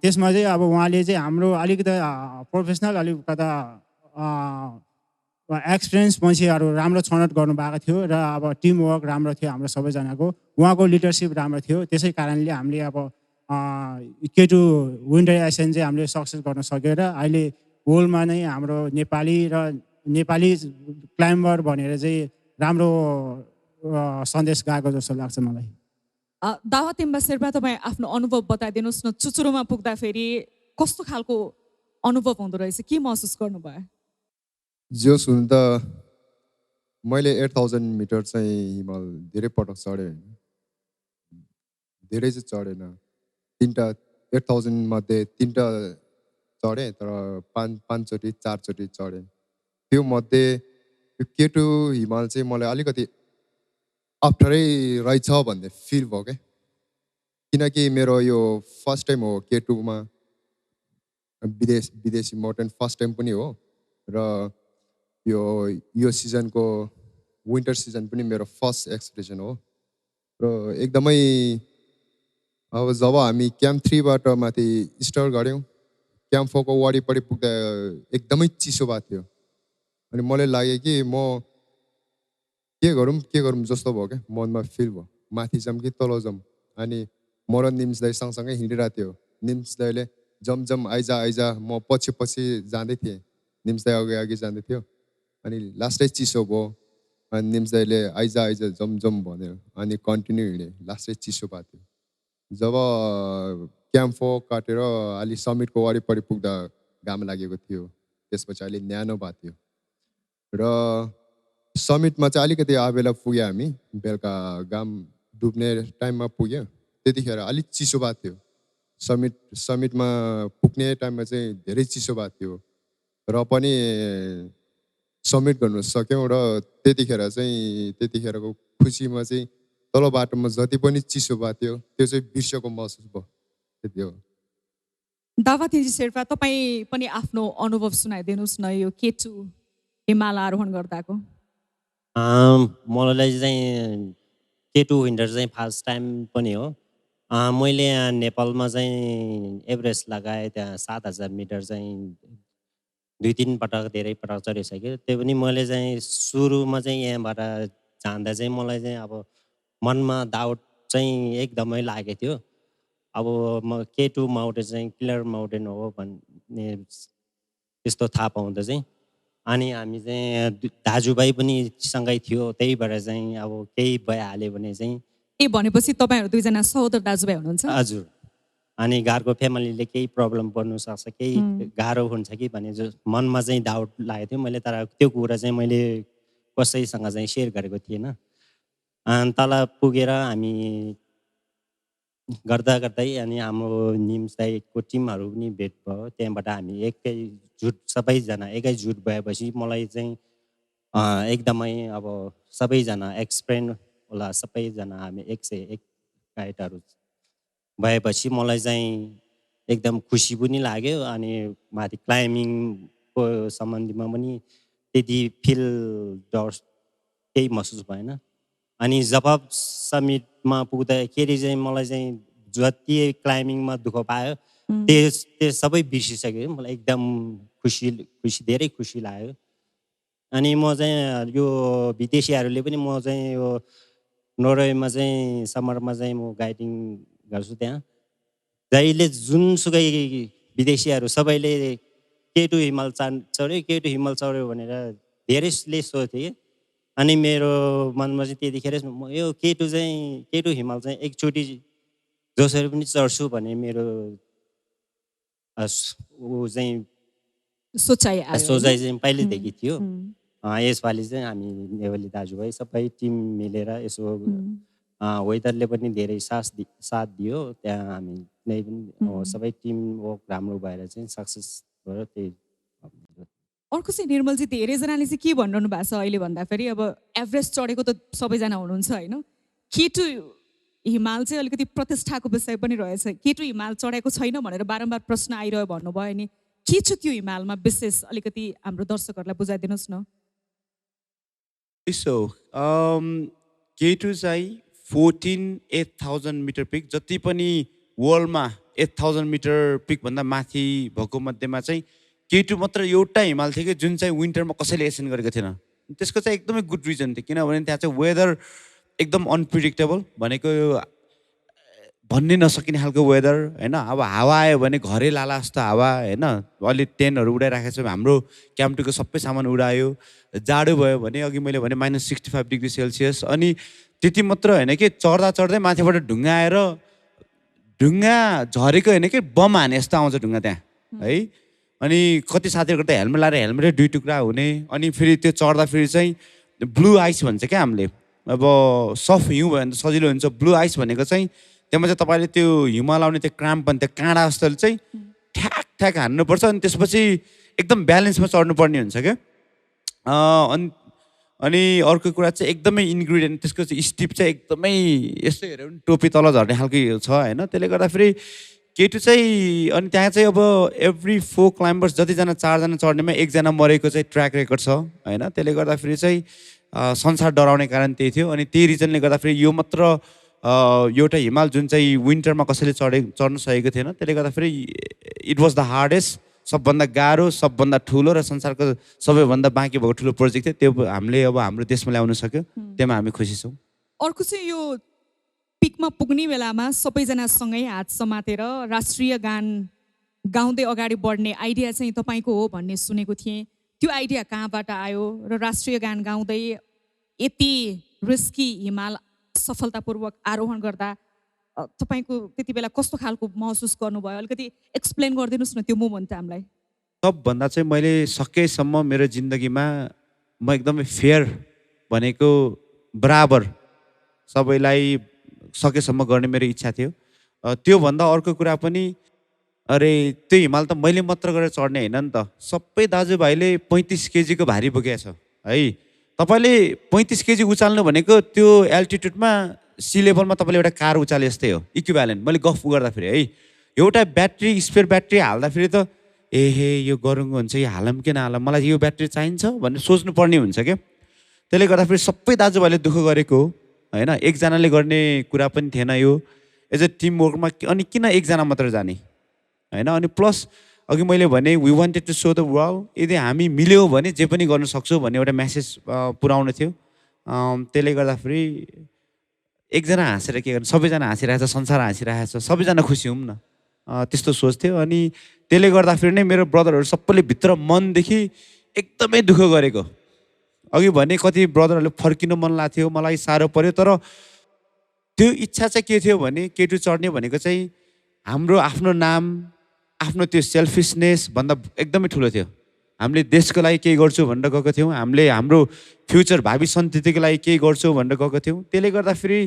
त्यसमा चाहिँ अब उहाँले चाहिँ हाम्रो अलिकता प्रोफेसनल अलिकता एक्सपिरियन्स मान्छेहरू राम्रो छनौट गर्नुभएको थियो र अब टिमवर्क राम्रो थियो हाम्रो सबैजनाको, उहाँको लिडरसिप राम्रो थियो। त्यसै कारणले हामीले अब K2 विन्टर एसियन चाहिँ हामीले सक्सेस गर्न सक्यो र अहिले वर्ल्डमा नै हाम्रो नेपाली क्लाइम्बर भनेर चाहिँ राम्रो सन्देश गएको जस्तो लाग्छ मलाई। दावा तेम्बा शेर्पा, तपाईँ आफ्नो अनुभव बताइदिनुहोस् न। चुचुरोमा पुग्दाखेरि कस्तो खालको अनुभव हुँदो रहेछ, के महसुस गर्नुभयो? जोस हुन त मैले 8000 मिटर चाहिँ हिमाल धेरै पटक चढेँ होइन, धेरै चाहिँ चढेन। 3टा 8000 मध्ये 3टा चढेँ, तर 5 चोटि 4 चोटि चढेँ। त्यो मध्ये K2 हिमाल चाहिँ मलाई अलिकति अप्ठ्यारै रहेछ भन्ने फिल भयो क्या, किनकि मेरो यो फर्स्ट टाइम हो K2 मा विदेशी माउन्टेन फर्स्ट टाइम पनि हो र यो सिजनको विन्टर सिजन पनि मेरो फर्स्ट एक्सपिरियन्स हो र एकदमै अब जब हामी क्याम्प 3 बाट माथि स्टार्ट गऱ्यौँ, क्याम्प 4 को वरिपरि पुग्दा एकदमै चिसो भएको थियो। अनि मलाई लाग्यो कि म के गरौँ जस्तो भयो क्या, मनमा फिल भयो, माथि जाऊँ कि तल जाऊँ। अनि म र निम्स दाइ सँगसँगै हिँडिरहेको थियो। निम्स दाइले जम आइजा, म पछि जाँदै थिएँ, निम्स दाइ अघि जाँदै थियो। अनि लास्टै चिसो भयो, अनि निम्स दाइले आइजा जम भन्यो, अनि कन्टिन्यू हिँडेँ। लास्टै चिसो भएको थियो। जब क्याम्प 4 काटेर अलि समिटको वरिपरि पुग्दा घाम लागेको थियो, त्यसपछि अलि न्यानो भएको थियो र समिटमा चाहिँ अलिकति आबेला पुग्यो हामी, बेलुका घाम डुब्ने टाइममा पुग्यो, त्यतिखेर अलिक चिसो भएको थियो। समिटमा पुग्ने टाइममा चाहिँ धेरै चिसो भएको थियो र पनि समिट गर्नु सक्यौँ र त्यतिखेरको खुसीमा चाहिँ तल बाटोमा जति पनि चिसो भएको थियो त्यो चाहिँ बिर्सेको महसुस भयो, त्यति हो। दावा तेजी शेर्पा, तपाईँ पनि आफ्नो अनुभव सुनाइदिनुहोस् न यो K2 हिमाल आरोहण गर्दाको। मलाई चाहिँ K2 विन्टर चाहिँ फर्स्ट टाइम पनि हो। मैले यहाँ नेपालमा चाहिँ एभरेस्ट लगाएँ, त्यहाँ 7000 मिटर चाहिँ 2-3 पटक धेरै पटक चढिसक्यो। त्यो पनि मैले चाहिँ सुरुमा चाहिँ यहाँबाट जाँदा चाहिँ मलाई चाहिँ अब मनमा डाउट चाहिँ एकदमै लागेको थियो। अब म K2 माउन्टेन चाहिँ किलर माउन्टेन हो भन्ने त्यस्तो थाहा पाउँदा चाहिँ, अनि हामी चाहिँ दाजुभाइ पनि सँगै थियो, त्यही भएर चाहिँ अब केही भइहाल्यो भने चाहिँ भनेपछि तपाईँहरू दुईजना सहोदर दाजुभाइ हुनुहुन्छ? हजुर। अनि घरको फ्यामिलीले केही प्रब्लम पर्नु सक्छ, केही गाह्रो हुन्छ कि भन्ने जो मनमा चाहिँ डाउट लागेको थियो मैले, तर त्यो कुरा चाहिँ मैले कसैसँग चाहिँ सेयर गरेको थिएन। अनि तल पुगेर हामी गर्दै अनि हाम्रो निम्स दाइको टिमहरू पनि भेट भयो। त्यहाँबाट हामी सबैजना एकैजुट भएपछि मलाई चाहिँ एकदमै अब सबैजना एक्सपिरियन्स होला, सबैजना हामी 101 गाइडहरू भएपछि मलाई चाहिँ एकदम खुसी पनि लाग्यो। अनि माथि क्लाइम्बिङको सम्बन्धमा पनि त्यति फिल डर केही महसुस भएन। अनि जब समिटमा पुग्दाखेरि चाहिँ मलाई चाहिँ जति क्लाइम्बिङमा दुःख पायो त्यो सबै बिर्सिसक्यो मलाई एकदम खुसी धेरै खुसी लाग्यो अनि म चाहिँ यो विदेशीहरूले पनि म चाहिँ यो नर्वेमा चाहिँ समरमा चाहिँ म गाइडिङ गर्छु त्यहाँ जहिले जुनसुकै विदेशीहरू सबैले केटु हिमाल चढ्यो केटु हिमाल चढ्यो भनेर धेरैले सोध्थे अनि मेरो मनमा चाहिँ त्यतिखेर यो केटु हिमाल चाहिँ एकचोटि जसरी पनि चढ्छु भने मेरो ऊ चाहिँ सोचाइ आयो सोचाइ चाहिँ पहिल्यैदेखि थियो यसपालि चाहिँ हामी नेवाली दाजुभाइ सबै टिम मिलेर यसो वेदरले पनि धेरै साथ दियो त्यहाँ हामी नै पनि सबै टिम वर्क राम्रो भएर चाहिँ सक्सेस भयो त्यही अर्को चाहिँ निर्मलजी धेरैजनाले चाहिँ के भनिरहनु भएको छ अहिले भन्दाखेरि अब एभरेस्ट चढेको त सबैजना हुनुहुन्छ होइन केटु हिमाल चाहिँ अलिकति प्रतिष्ठाको विषय पनि रहेछ केटु हिमाल चढेको छैन भनेर बारम्बार प्रश्न आइरह्यो भन्नुभयो नि के छ त्यो हिमालमा विशेष अलिकति हाम्रो दर्शकहरूलाई बुझाइदिनुहोस् न सो केटु चाहिँ 8,000 मिटर पिक जति पनि वर्ल्डमा 8,000 मिटर पिकभन्दा माथि भएको मध्येमा चाहिँ केटु मात्र एउटा हिमाल थियो कि जुन चाहिँ विन्टरमा कसैले एसेन्ड गरेको थिएन त्यसको चाहिँ एकदमै गुड रिजन थियो किनभने त्यहाँ चाहिँ वेदर एकदम अनप्रिडिक्टेबल भनेको भन्नै नसकिने खालको वेदर होइन अब हावा आयो भने घरै लाला जस्तो हावा होइन अलि टेन्टहरू उडाइराखेको छ हाम्रो क्याम्पटीको सबै सामान उडायो जाडो भयो भने अघि मैले भने -65 डिग्री सेल्सियस अनि त्यति मात्र होइन कि चढ्दै माथिबाट ढुङ्गा आएर ढुङ्गा झरेको होइन कि बम हाने जस्तो आउँछ ढुङ्गा त्यहाँ है अनि कति साथीहरूको त हेलमेट लाएर हेलमेटै 2 टुक्रा हुने अनि फेरि त्यो चढ्दाखेरि चाहिँ ब्लू आइस भन्छ क्या हामीले अब सफ्ट हिउँ भयो भने त सजिलो हुन्छ ब्लू आइस भनेको चाहिँ त्यसमा चाहिँ तपाईँले त्यो हिउँ लाउने त्यो क्राम्प भने त्यो काँडा जस्तो चाहिँ ठ्याक हान्नुपर्छ अनि त्यसपछि एकदम ब्यालेन्समा चढ्नुपर्ने हुन्छ क्या अनि अर्को कुरा चाहिँ एकदमै इन्ग्रिडियन्ट त्यसको चाहिँ स्टिप चाहिँ एकदमै यस्तो हेऱ्यो भने टोपी तल झर्ने खालको छ होइन त्यसले गर्दाखेरि केटु चाहिँ अनि त्यहाँ चाहिँ अब एभ्री 4 क्लाइम्बर्स जतिजना 4जना चढ्नेमा 1जना मरेको चाहिँ ट्र्याक रेकर्ड छ होइन त्यसले गर्दाखेरि चाहिँ संसार डराउने कारण त्यही थियो अनि त्यही रिजनले गर्दाखेरि यो मात्र एउटा हिमाल जुन चाहिँ विन्टरमा कसैले चढ्न सकेको थिएन त्यसले गर्दाखेरि इट वाज द हार्डेस्ट सबभन्दा गाह्रो सबभन्दा ठुलो र संसारको सबैभन्दा बाँकी भएको ठुलो प्रोजेक्ट थियो त्यो हामीले अब हाम्रो देशमा ल्याउन सक्यो त्यसमा हामी खुसी छौँ अर्को चाहिँ यो पिकमा पुग्ने बेलामा सबैजना सँगै हात समातेर राष्ट्रिय गान गाउँदै अगाडि बढ्ने आइडिया चाहिँ तपाईँको हो भन्ने सुनेको थिएँ त्यो आइडिया कहाँबाट आयो र राष्ट्रिय गान गाउँदै यति रिस्की हिमाल सफलतापूर्वक आरोहण गर्दा तपाईँको त्यति बेला कस्तो खालको महसुस गर्नुभयो अलिकति एक्सप्लेन गरिदिनुहोस् न त्यो मोमेन्ट हामीलाई सबभन्दा चाहिँ मैले सकेसम्म मेरो जिन्दगीमा म एकदमै फेयर भनेको बराबर सबैलाई सकेसम्म गर्ने मेरो इच्छा थियो त्योभन्दा अर्को कुरा पनि अरे त्यो हिमाल त मैले मात्र गरेर चढ्ने होइन नि त सबै दाजुभाइले 35 केजीको भारी बोकेको छ है तपाईँले 35 केजी उचाल्नु भनेको त्यो एल्टिट्युडमा सी लेभलमा तपाईँले एउटा कार उचाले जस्तै हो इक्विभ्यालेन्ट मैले गफ गर्दाखेरि है एउटा ब्याट्री स्पेयर ब्याट्री हाल्दाखेरि त यो गरुङ्गो हुन्छ यो हालम किन हालम मलाई यो ब्याट्री चाहिन्छ भनेर सोच्नुपर्ने हुन्छ क्या त्यसले गर्दाखेरि सबै दाजुभाइले दुःख गरेको होइन एकजनाले गर्ने कुरा पनि थिएन यो एज अ टिम वर्कमा अनि किन एकजना मात्र जाने होइन अनि प्लस अघि मैले भने we wanted to show the world यदि हामी मिल्यौँ भने जे पनि गर्न सक्छौँ भन्ने एउटा मेसेज पुऱ्याउनु थियो त्यसले गर्दाखेरि एकजना हाँसेर के गर्नु सबैजना हाँसिरहेको छ संसार हाँसिरहेको छ सबैजना खुसी हौँ न त्यस्तो सोच थियो अनि त्यसले गर्दाखेरि नै मेरो ब्रदरहरू सबैले भित्र मनदेखि एकदमै दुःख गरेको अघि भने कति ब्रदरहरूले फर्किनु मन लाग्थ्यो मलाई साह्रो पऱ्यो तर त्यो इच्छा चाहिँ के थियो भने केटु चढ्ने भनेको चाहिँ हाम्रो आफ्नो नाम आफ्नो त्यो सेल्फिसनेस भन्दा एकदमै ठुलो थियो हामीले देशको लागि केही गर्छौँ भनेर गएको थियौँ हामीले हाम्रो फ्युचर भावी सन्ततिको लागि केही गर्छौँ भनेर गएको थियौँ त्यसले गर्दाखेरि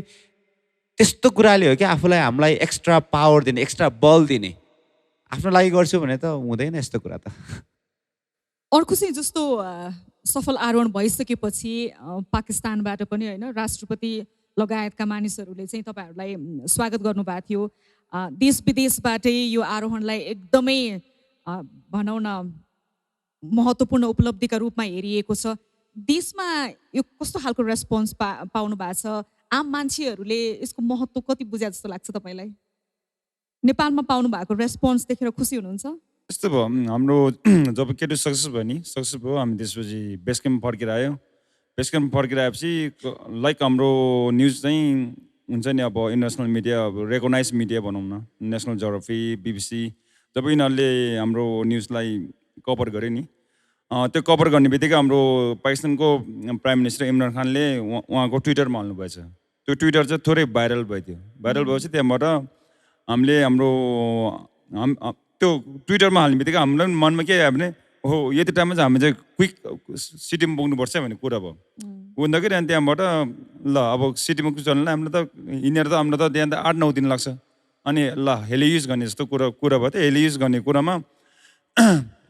त्यस्तो कुराले हो कि आफूलाई हामीलाई एक्स्ट्रा पावर दिने एक्स्ट्रा बल दिने आफ्नो लागि गर्छु भने त हुँदैन यस्तो कुरा त अर्को चाहिँ जस्तो सफल आरोहण भइसकेपछि पाकिस्तानबाट पनि होइन राष्ट्रपति लगायतका मानिसहरूले चाहिँ तपाईँहरूलाई स्वागत गर्नुभएको थियो देश विदेशबाटै यो आरोहणलाई एकदमै भनौँ न महत्त्वपूर्ण उपलब्धिका रूपमा हेरिएको छ देशमा यो कस्तो खालको रेस्पोन्स पाउनु भएको छ आम मान्छेहरूले यसको महत्त्व कति बुझे जस्तो लाग्छ तपाईँलाई नेपालमा पाउनु भएको रेस्पोन्स देखेर खुसी हुनुहुन्छ? यस्तो भयो हाम्रो जब केटु सक्सेस भयो नि सक्सेस भयो हामी त्यसपछि बेस क्याम्प फर्केर आयो बेस क्याम्प फर्केर आएपछि लाइक हाम्रो न्युज चाहिँ हुन्छ नि अब इन्टरनेसनल मिडिया अब रेकगनाइज मिडिया भनौँ न नेसनल जियोग्राफी बिबिसी जब यिनीहरूले हाम्रो न्युजलाई कभर गर्यो नि त्यो कभर गर्ने बित्तिकै हाम्रो पाकिस्तानको प्राइम मिनिस्टर इमरान खानले उहाँको ट्विटरमा हाल्नुभएछ त्यो ट्विटर चाहिँ थोरै भाइरल भयो त्यो भाइरल भएपछि त्यहाँबाट हामीले हाम्रो त्यो ट्विटरमा हाल्ने बित्तिकै हामीलाई मनमा के आयो भने हो यति टाइममा चाहिँ हामी चाहिँ क्विक सिटीमा पुग्नुपर्छ भन्ने कुरा भयो पुग्दाखेरि अनि त्यहाँबाट ल अब सिटीमा चल्नु हामीलाई त यिनीहरू त हामीलाई त त्यहाँ त 8-9 दिन लाग्छ अनि ल हेली युज गर्ने जस्तो कुरा भयो त हेली युज गर्ने कुरामा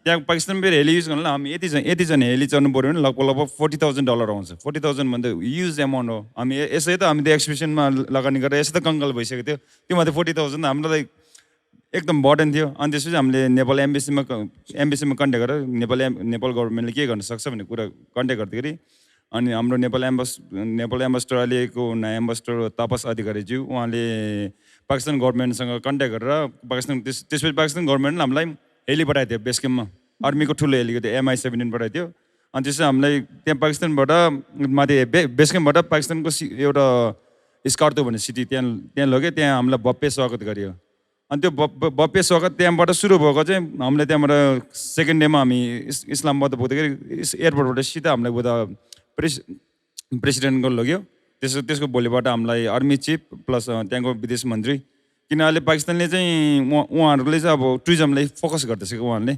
त्यहाँ पाकिस्तान फेरि हेली युज गर्नुलाई हामी यतिजना हेली चढ्नु पऱ्यो भने लगभग $40,000 आउँछ 40,000 भन्दा युज एमाउन्ट हो हामी यसै त हामी त एक्सपिडिसनमा लगानी गरेर यसै त कङ्गाल भइसकेको थियो त्योमा त 40,000 हामीलाई एकदम बर्डन थियो अनि त्यसपछि हामीले नेपाल एम्बेसीमा कन्ट्याक्ट गरेर नेपाल गभर्मेन्टले के गर्न सक्छ भन्ने कुरा कन्ट्याक्ट गर्दाखेरि अनि हाम्रो नेपाल एम्बेसडर अहिलेको नयाँ एम्बेसडर तापस अधिकारीज्यू उहाँले पाकिस्तान गभर्मेन्टसँग कन्ट्याक्ट गरेर त्यसपछि पाकिस्तान गभर्मेन्टले हामीलाई हेली पठाएको थियो बेस क्याम्पमा आर्मीको ठुलो हेलीको थियो MI-17 पठाएको थियो अनि त्यसपछि हामीलाई त्यहाँ पाकिस्तानबाट माथि बेस क्याम्पबाट पाकिस्तानको एउटा स्कार्तो भन्ने सिटी त्यहाँ लग्यो त्यहाँ हामीलाई भव्य स्वागत गरियो अनि त्यो भव्य स्वागत त्यहाँबाट सुरु भएको चाहिँ हामीले त्यहाँबाट सेकेन्ड डेमा हामी इस्लामाबाद पुग्दाखेरि एयरपोर्टबाट सिधा हामीलाई उता प्रेसिडेन्टको लग्यो त्यसको भोलिबाट हामीलाई आर्मी चिफ प्लस त्यहाँको विदेश मन्त्री किन अहिले पाकिस्तानले चाहिँ उहाँहरूले चाहिँ अब टुरिज्मलाई फोकस गर्दैछ कि उहाँहरूले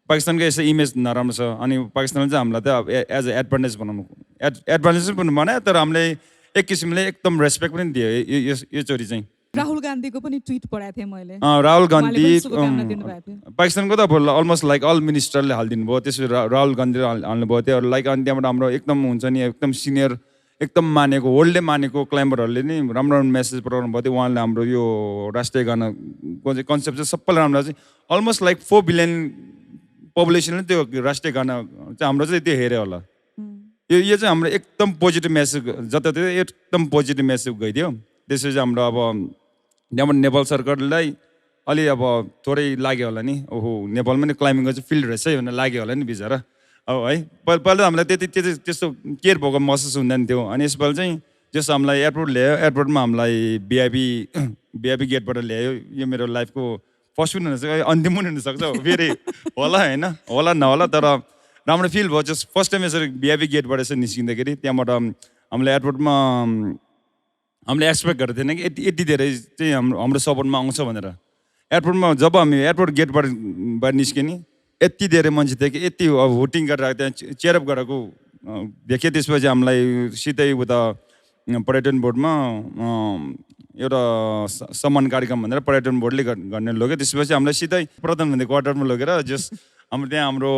पाकिस्तानको यसो इमेज नराम्रो छ अनि पाकिस्तानले चाहिँ हामीलाई त एज अ एडभान्टेज एडभान्टेज पनि बनायो तर हामीले एक किसिमले एकदम रेस्पेक्ट पनि दियो यो चोरी चाहिँ राहुल गान्धीको पनि ट्विट पढाएको थिएँ मैले राहुल गान्धी दिनुभएको थियो पाकिस्तानको त अब अलमोस्ट लाइक अल मिनिस्टरले हालिदिनु भयो त्यसपछि राहुल गान्धीले हाल्नुभयो त्यो लाइक अनि त्यहाँबाट हाम्रो एकदम हुन्छ नि एकदम सिनियर एकदम मानेको वर्ल्डले मानेको क्लाइम्बरहरूले नि राम्रो राम्रो मेसेज पठाउनु भयो थियो उहाँले हाम्रो यो राष्ट्रिय गानाको चाहिँ कन्सेप्ट चाहिँ सबैलाई राम्रो चाहिँ अलमोस्ट लाइक 4 बिलियन पपुलेसनले त्यो राष्ट्रिय गाना चाहिँ हाम्रो चाहिँ त्यो हेऱ्यो होला यो चाहिँ हाम्रो एकदम पोजिटिभ मेसेज जताततै एकदम पोजिटिभ मेसेज गइदियो त्यसपछि हाम्रो अब त्यहाँबाट नेपाल सरकारलाई अलि अब थोरै लाग्यो होला नि ओहो नेपालमा नि क्लाइम्बिङको चाहिँ फिल्ड रहेछ भनेर लाग्यो होला नि बिचरा अब है पहिला हामीलाई त्यस्तो केयर भएको महसुस हुँदैन थियो अनि यसपालि चाहिँ जस्तो हामीलाई एयरपोर्ट ल्यायो एयरपोर्टमा हामीलाई भिआइपी गेटबाट ल्यायो यो मेरो लाइफको फर्स्ट पनि हुनसक्छ अन्तिम पनि हुनसक्छ फेरि होला होइन होला नहोला तर राम्रो फिल भयो जस्ट फर्स्ट टाइम यसरी भिआइपी गेटबाट यसरी निस्किँदाखेरि त्यहाँबाट हामीले एयरपोर्टमा हामीले एक्सपेक्ट गरेको थिएन कि यति धेरै चाहिँ हाम्रो सपोर्टमा आउँछ भनेर एयरपोर्टमा जब हामी एयरपोर्ट गेटबाट निस्क्यो नि यति धेरै मान्छे थियो कि यति अब होटिङ गरेर त्यहाँ चेयरअप गरेको देखेँ त्यसपछि हामीलाई सिधै उता पर्यटन बोर्डमा एउटा सम्मान कार्यक्रम भनेर पर्यटन बोर्डले गर्ने लग्यो त्यसपछि हामीलाई सिधै प्रधानमन्त्री क्वार्टरमा लगेर हाम्रो त्यहाँ हाम्रो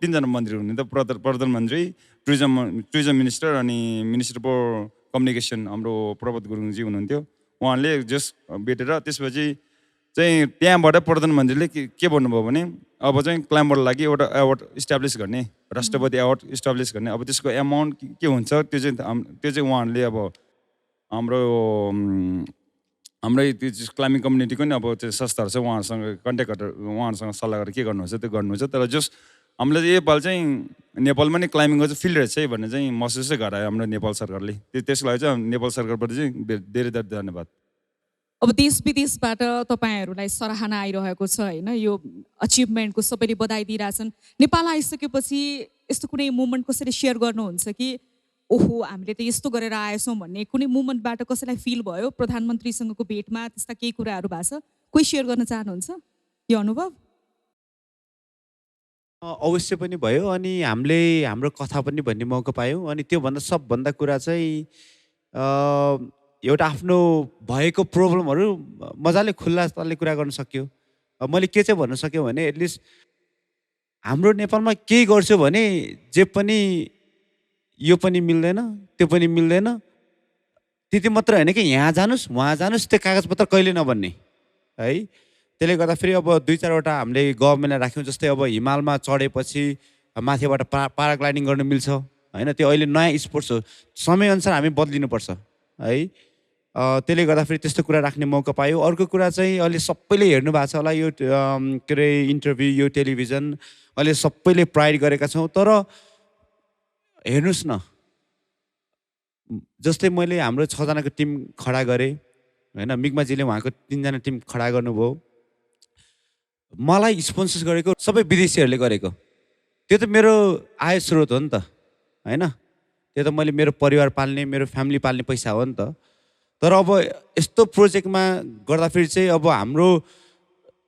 3 जना मन्त्री हुनुहुन्थ्यो प्रधानमन्त्री टुरिज्म मिनिस्टर अनि मिनिस्टर फर कम्युनिकेसन हाम्रो प्रभात गुरुङजी हुनुहुन्थ्यो उहाँले भेटेर त्यसपछि चाहिँ त्यहाँबाट प्रधानमन्त्रीले के भन्नुभयो भने अब चाहिँ क्लाइम्बरको लागि एउटा एवार्ड इस्टाब्लिस गर्ने राष्ट्रपति एवार्ड इस्टाब्लिस गर्ने अब त्यसको एमाउन्ट के हुन्छ त्यो चाहिँ उहाँहरूले अब हाम्रै त्यो क्लाइम्बिङ कम्युनिटीको नि अब त्यो संस्थाहरू छ उहाँहरूसँग कन्ट्याक्ट गरेर उहाँहरूसँग सल्लाह गरेर के गर्नुहुन्छ त्यो गर्नुहुन्छ तर हामीले चाहिँ योपाल चाहिँ नेपालमा नै क्लाइम्बिङको चाहिँ फिल्ड रहेछ है भन्ने चाहिँ महसुसै गरायो हाम्रो नेपाल सरकारले त्यसको लागि चाहिँ नेपाल सरकारप्रति चाहिँ धेरै धेरै धन्यवाद अब देश विदेशबाट तपाईँहरूलाई सराहना आइरहेको छ होइन यो अचिभमेन्टको सबैले बधाई दिइरहेछन् नेपाल आइसकेपछि यस्तो कुनै मुमेन्ट कसरी सेयर गर्नुहुन्छ कि ओहो हामीले त यस्तो गरेर आएछौँ भन्ने कुनै मुमेन्टबाट कसैलाई फिल भयो प्रधानमन्त्रीसँगको भेटमा त्यस्ता केही कुराहरू भएको छ कोही सेयर गर्न चाहनुहुन्छ यो अनुभव अवश्य पनि भयो अनि हामीले हाम्रो कथा पनि भन्ने मौका पायौँ अनि त्योभन्दा सबभन्दा कुरा चाहिँ एउटा आफ्नो भएको प्रब्लमहरू मजाले खुल्लाले कुरा गर्न सक्यो मैले के चाहिँ भन्न सक्यो भने एटलिस्ट हाम्रो नेपालमा केही गर्छु भने जे पनि यो पनि मिल्दैन त्यो पनि मिल्दैन त्यति मात्र होइन कि यहाँ जानुस् वहाँ जानुस् त्यो कागजपत्र कहिले नबन्ने है त्यसले गर्दा फेरि अब 2-4वटा हामीले गभर्मेन्टलाई राख्यौँ जस्तै अब हिमालमा चढेपछि माथिबाट पाराग्लाइडिङ गर्न मिल्छ होइन त्यो अहिले नयाँ स्पोर्ट्स हो समयअनुसार हामी बदलिनुपर्छ है त्यसले गर्दाखेरि त्यस्तो कुरा राख्ने मौका पायो। अर्को कुरा चाहिँ अहिले सबैले हेर्नु भएको छ होला यो के अरे इन्टरभ्यू, यो टेलिभिजन अहिले सबैले प्राइड गरेका छौँ। तर हेर्नुहोस् न, जस्तै मैले हाम्रो 6 जनाको टिम खडा गरेँ होइन, मिग्माजीले उहाँको 3 जना टिम खडा गर्नुभयो। मलाई स्पोन्सर गरेको सबै विदेशीहरूले गरेको, त्यो त मेरो आय स्रोत हो नि त होइन, त्यो त मैले मेरो परिवार पाल्ने, मेरो फ्यामिली पाल्ने पैसा हो नि त। तर अब यस्तो प्रोजेक्टमा गर्दाखेरि चाहिँ अब हाम्रो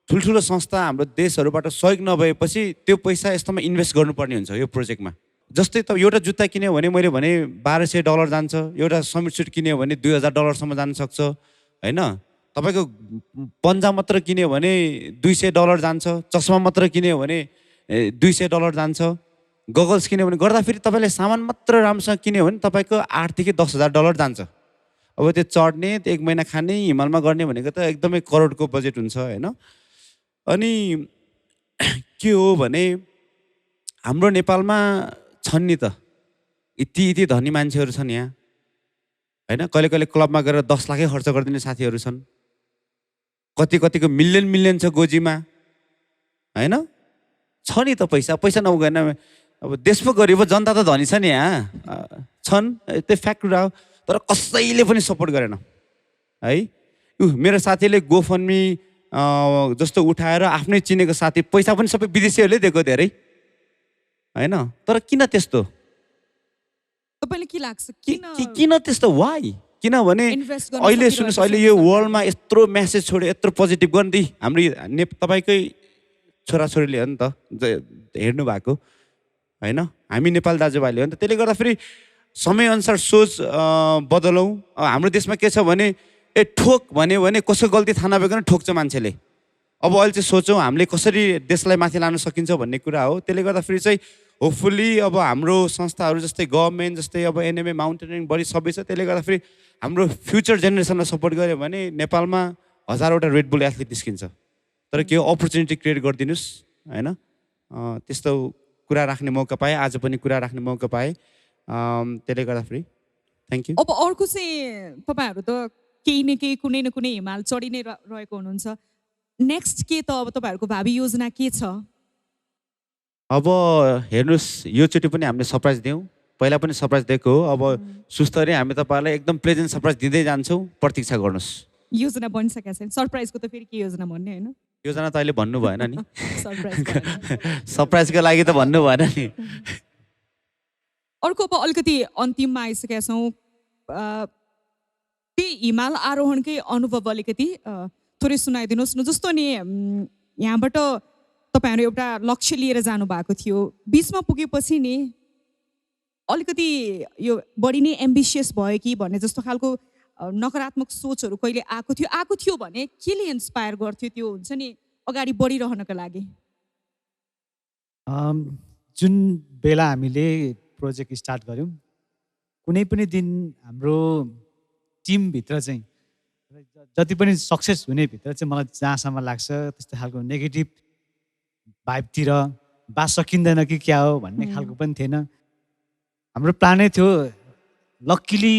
ठुल्ठुलो संस्था, हाम्रो देशहरूबाट सहयोग नभएपछि त्यो पैसा यस्तोमा इन्भेस्ट गर्नुपर्ने हुन्छ यो प्रोजेक्टमा। जस्तै त एउटा जुत्ता किन्यो भने मैले भने $1200 जान्छ, एउटा समिट सुट किन्यो भने $2000 जान सक्छ होइन। तपाईँको पन्जा मात्र किन्यो भने $200 जान्छ, चस्मा मात्र किन्यो भने $200 जान्छ, गगल्स किन्यो भने गर्दाखेरि तपाईँले सामान मात्र राम्रोसँग किन्यो भने तपाईँको $8,000 देखि $10,000 जान्छ। अब त्यो चढ्ने, 1 महिना खाने, हिमालमा गर्ने भनेको त एकदमै करोडको बजेट हुन्छ होइन। अनि के हो भने हाम्रो नेपालमा छन् नि त यति धनी मान्छेहरू छन् यहाँ होइन। कहिले कहिले क्लबमा गएर 10 लाखै खर्च गरिदिने साथीहरू छन्, कतिको मिलियन छ गोजीमा होइन। छ नि त पैसा नहुँदैन। अब देश पो गरिब, जनता त धनी छ नि यहाँ छन्, त्यो फ्याक्ट कुरा हो। तर कसैले पनि सपोर्ट गरेन है। मेरो साथीले गोफन्मी जस्तो उठाएर आफ्नै चिनेको साथी, पैसा पनि सबै विदेशीहरूले दिएको धेरै होइन। तर किन त्यस्तो, तपाईँलाई के लाग्छ किन त्यस्तो, वाइ? किनभने अहिले सुन्नुहोस्, अहिले यो वर्ल्डमा यत्रो मेसेज छोड्यो, यत्रो पोजिटिभ गर्ने हाम्रो तपाईँकै छोराछोरीले हो नि त हेर्नु भएको होइन, हामी नेपाली दाजुभाइले हो नि त। त्यसले गर्दाखेरि समयअनुसार सोच बदलौँ। हाम्रो देशमा के छ भने ठोक भन्यो भने कसको गल्ती थाहा नभइकन ठोक्छ मान्छेले। अब अहिले चाहिँ सोचौँ हामीले कसरी देशलाई माथि लान सकिन्छ भन्ने कुरा हो। त्यसले गर्दाखेरि चाहिँ होपफुल्ली अब हाम्रो संस्थाहरू जस्तै गभर्मेन्ट, जस्तै अब एनएमए, माउन्टेनियरिङ बढी सबै छ। त्यसले गर्दाखेरि हाम्रो फ्युचर जेनेरेसनलाई सपोर्ट गऱ्यो भने नेपालमा 1000वटा रेड बुल एथलिट निस्किन्छ। तर के हो, अपर्च्युनिटी क्रिएट गरिदिनुहोस् होइन। त्यस्तो कुरा राख्ने मौका पाएँ, आज पनि कुरा राख्ने मौका पाएँ। त्यसले गर्दाखेरि थ्याङ्क यू। अब अर्को चाहिँ तपाईँहरू त केही न केही कुनै न कुनै हिमाल चढी नै रहेको हुनुहुन्छ। नेक्स्ट के त अब तपाईँहरूको भावी योजना के छ? अब हेर्नुहोस्, योचोटि पनि हामीले सरप्राइज दियौँ, पहिला पनि सरप्राइज दिएको हो। अब सुस्तरी हामी तपाईँहरूलाई एकदम प्लेजेन्ट सरप्राइज दिँदै जान्छौँ, प्रतीक्षा गर्नुहोस्। योजना बनिसकेको छैन सरप्राइजको, त फेरि के योजना भन्ने होइन? योजना त अहिले भन्नु भएन नि, सरप्राइज सरप्राइजको लागि त भन्नु भएन नि। अर्को अब अलिकति अन्तिममा आइसकेका छौँ। त्यही हिमाल आरोहणकै अनुभव अलिकति थोरै सुनाइदिनुहोस् न। जस्तो नि यहाँबाट तपाईँहरू एउटा लक्ष्य लिएर जानुभएको थियो, बिचमा पुगेपछि नि अलिकति यो बढी नै एम्बिसियस भयो कि भन्ने जस्तो खालको नकारात्मक सोचहरू कहिले आएको थियो भने केले इन्सपायर गर्थ्यो त्यो हुन्छ नि अगाडि बढिरहनको लागि? जुन बेला हामीले प्रोजेक्ट स्टार्ट गऱ्यौँ, कुनै पनि दिन हाम्रो टिमभित्र चाहिँ जति पनि सक्सेस हुने भित्र चाहिँ मलाई जहाँसम्म लाग्छ त्यस्तो खालको नेगेटिभ भाइबतिर बा सकिँदैन कि क्या हो भन्ने खालको पनि थिएन। हाम्रो प्लानै थियो। लक्किली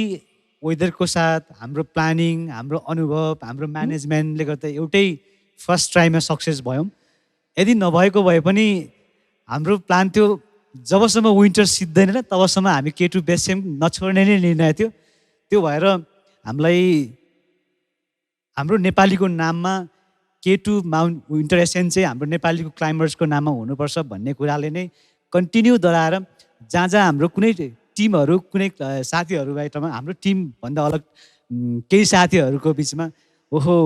वेदरको साथ हाम्रो प्लानिङ, हाम्रो अनुभव, हाम्रो म्यानेजमेन्टले गर्दा एउटै फर्स्ट ट्राईमा सक्सेस भयौँ। यदि नभएको भए पनि हाम्रो प्लान थियो जबसम्म विन्टर सिद्दैन तबसम्म हामी K2 बेस क्याम्प नछोड्ने नै निर्णय थियो। त्यो भएर हामीलाई हाम्रो नेपालीको नाममा K2 माउन्ट विन्टर एसेन्स चाहिँ हाम्रो नेपालीको क्लाइम्बर्सको नाममा हुनुपर्छ भन्ने कुराले नै कन्टिन्यू दोहोऱ्याएर जहाँ हाम्रो कुनै टिमहरू, कुनै साथीहरूबाटमा हाम्रो टिमभन्दा अलग केही साथीहरूको बिचमा ओहो